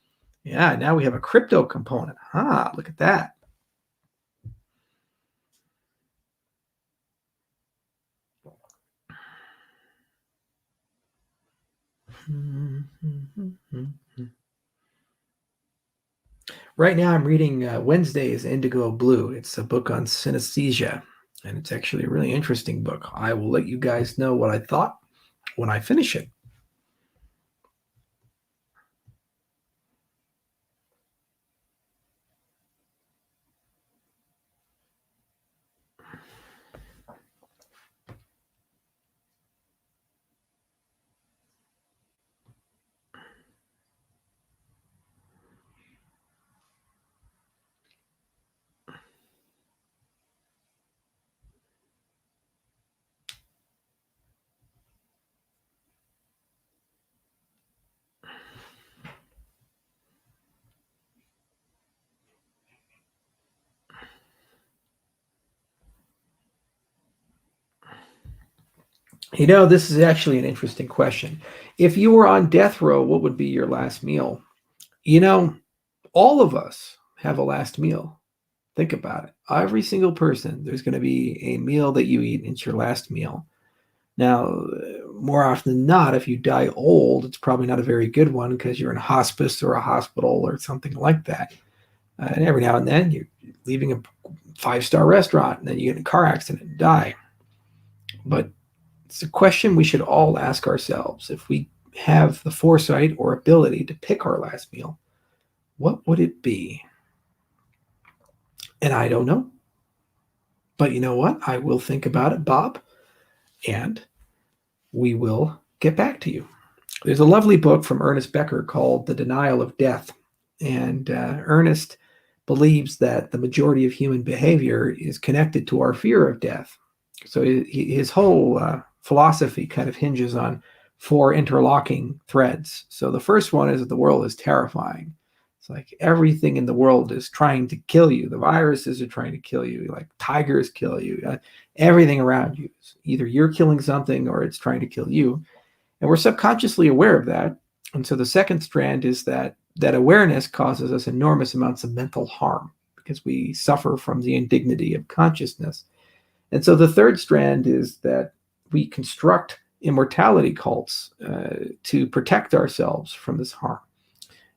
Yeah, now we have a crypto component. Look at that. Right now, I'm reading Wednesday's Indigo Blue. It's a book on synesthesia, and it's actually a really interesting book. I will let you guys know what I thought when I finish it. This is actually an interesting question. If you were on death row, what would be your last meal? You know, all of us have a last meal. Think about it. Every single person, there's going to be a meal that you eat, and it's your last meal. Now, more often than not, if you die old, it's probably not a very good one because you're in hospice or a hospital or something like that. And every now and then, you're leaving a five-star restaurant, and then you get in a car accident and die. But it's a question we should all ask ourselves. If we have the foresight or ability to pick our last meal, what would it be? And I don't know. But you know what? I will think about it, Bob, and we will get back to you. There's a lovely book from Ernest Becker called The Denial of Death. And Ernest believes that the majority of human behavior is connected to our fear of death. So his whole philosophy kind of hinges on four interlocking threads. So the first one is that the world is terrifying. It's like everything in the world is trying to kill you. The viruses are trying to kill you, like tigers kill you. Everything around you, either you're killing something or it's trying to kill you. And we're subconsciously aware of that. And so the second strand is that awareness causes us enormous amounts of mental harm because we suffer from the indignity of consciousness. And so the third strand is that we construct immortality cults to protect ourselves from this harm,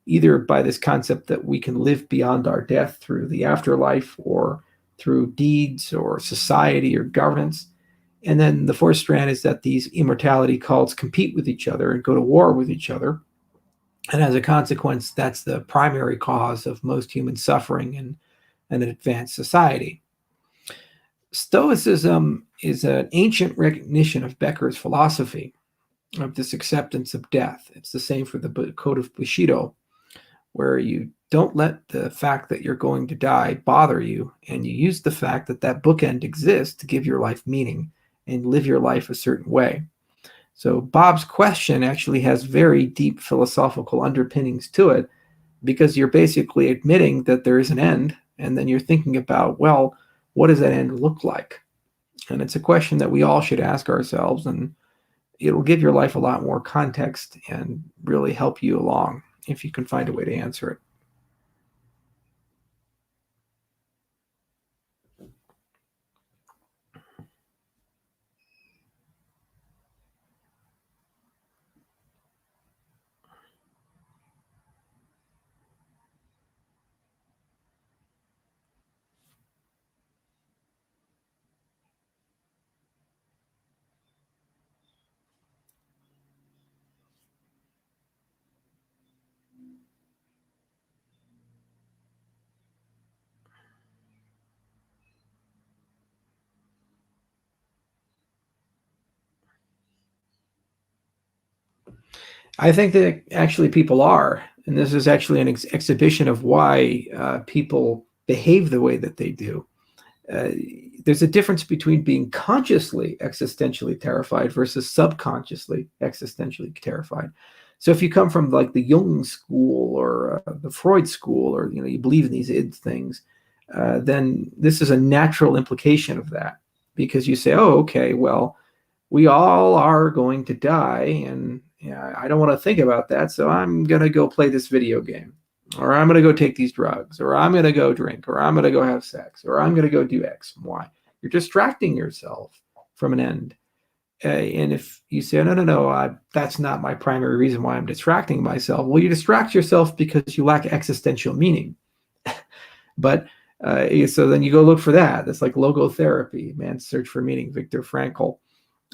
either by this concept that we can live beyond our death through the afterlife or through deeds or society or governance. And then the fourth strand is that these immortality cults compete with each other and go to war with each other. And as a consequence, that's the primary cause of most human suffering in an advanced society. Stoicism is an ancient recognition of Becker's philosophy of this acceptance of death. It's the same for the Code of Bushido, where you don't let the fact that you're going to die bother you, and you use the fact that that bookend exists to give your life meaning and live your life a certain way. So Bob's question actually has very deep philosophical underpinnings to it, because you're basically admitting that there is an end, and then you're thinking about, well, what does that end look like? And it's a question that we all should ask ourselves, and it'll give your life a lot more context and really help you along if you can find a way to answer it. I think that actually people are, and this is actually an exhibition of why people behave the way that they do. Uh, there's a difference between being consciously existentially terrified versus subconsciously existentially terrified. So if you come from like the Jung school or the Freud school, or you believe in these id things, then this is a natural implication of that, because you say, oh, okay, well, we all are going to die, and I don't want to think about that, so I'm going to go play this video game, or I'm going to go take these drugs, or I'm going to go drink, or I'm going to go have sex, or I'm going to go do X and Y. You're distracting yourself from an end. And if you say, no, that's not my primary reason why I'm distracting myself, well, you distract yourself because you lack existential meaning. But so then you go look for that. That's like logotherapy, man's search for meaning, Viktor Frankl.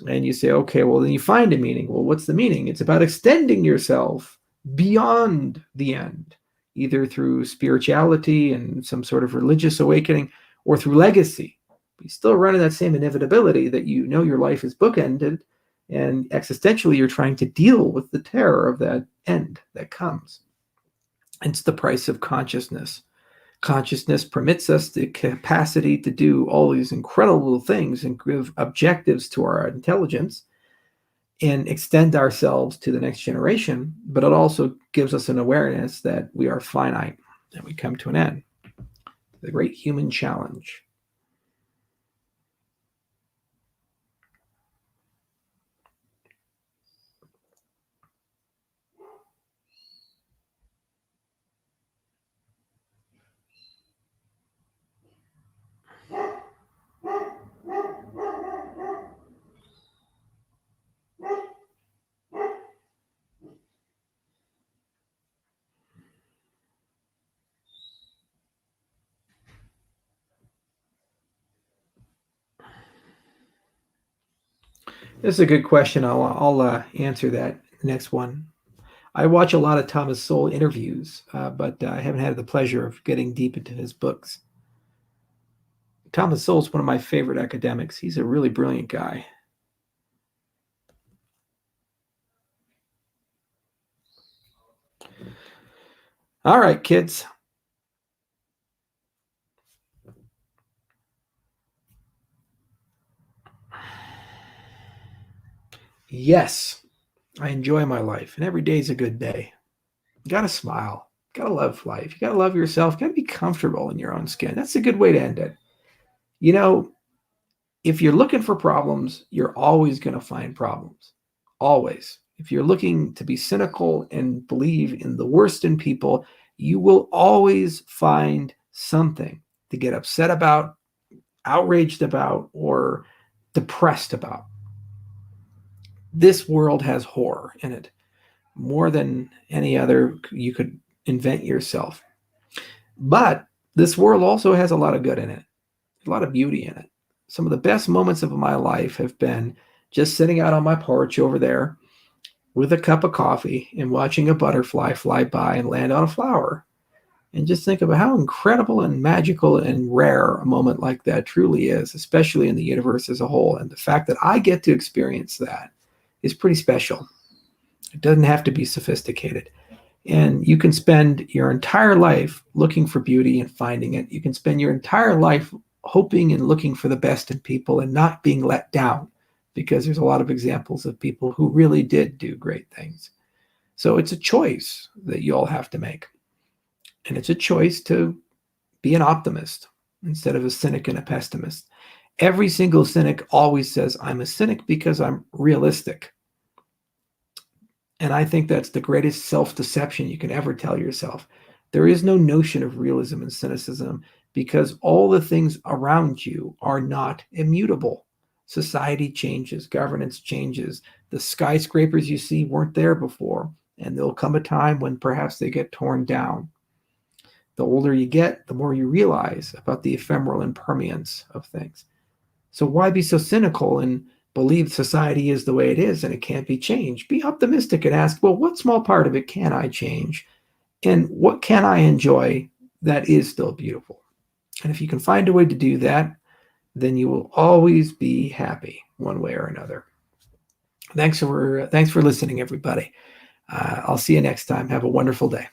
And you say, okay, well, then you find a meaning. Well, what's the meaning? It's about extending yourself beyond the end, either through spirituality and some sort of religious awakening, or through legacy. But you still run in that same inevitability that your life is bookended, and existentially you're trying to deal with the terror of that end that comes. It's the price of consciousness. Consciousness permits us the capacity to do all these incredible things and give objectives to our intelligence and extend ourselves to the next generation, but it also gives us an awareness that we are finite and we come to an end. The great human challenge. This is a good question. I'll answer that next one. I watch a lot of Thomas Sowell interviews, but I haven't had the pleasure of getting deep into his books. Thomas Sowell's one of my favorite academics. He's a really brilliant guy. All right, kids. Yes, I enjoy my life, and every day is a good day. You gotta smile. You gotta love life. You gotta love yourself. You gotta be comfortable in your own skin. That's a good way to end it. You know, if you're looking for problems, you're always going to find problems. Always. If you're looking to be cynical and believe in the worst in people, you will always find something to get upset about, outraged about, or depressed about. This world has horror in it more than any other you could invent yourself. But this world also has a lot of good in it, a lot of beauty in it. Some of the best moments of my life have been just sitting out on my porch over there with a cup of coffee and watching a butterfly fly by and land on a flower. And just think about how incredible and magical and rare a moment like that truly is, especially in the universe as a whole. And the fact that I get to experience that is pretty special. It doesn't have to be sophisticated. And you can spend your entire life looking for beauty and finding it. You can spend your entire life hoping and looking for the best in people and not being let down, because there's a lot of examples of people who really did do great things. So it's a choice that you all have to make. And it's a choice to be an optimist instead of a cynic and a pessimist. Every single cynic always says, I'm a cynic because I'm realistic. And I think that's the greatest self-deception you can ever tell yourself. There is no notion of realism and cynicism because all the things around you are not immutable. Society changes, governance changes. The skyscrapers you see weren't there before, and there'll come a time when perhaps they get torn down. The older you get, the more you realize about the ephemeral impermanence of things. So why be so cynical and believe society is the way it is and it can't be changed? Be optimistic and ask, well, what small part of it can I change? And what can I enjoy that is still beautiful? And if you can find a way to do that, then you will always be happy one way or another. Thanks for listening, everybody. I'll see you next time. Have a wonderful day.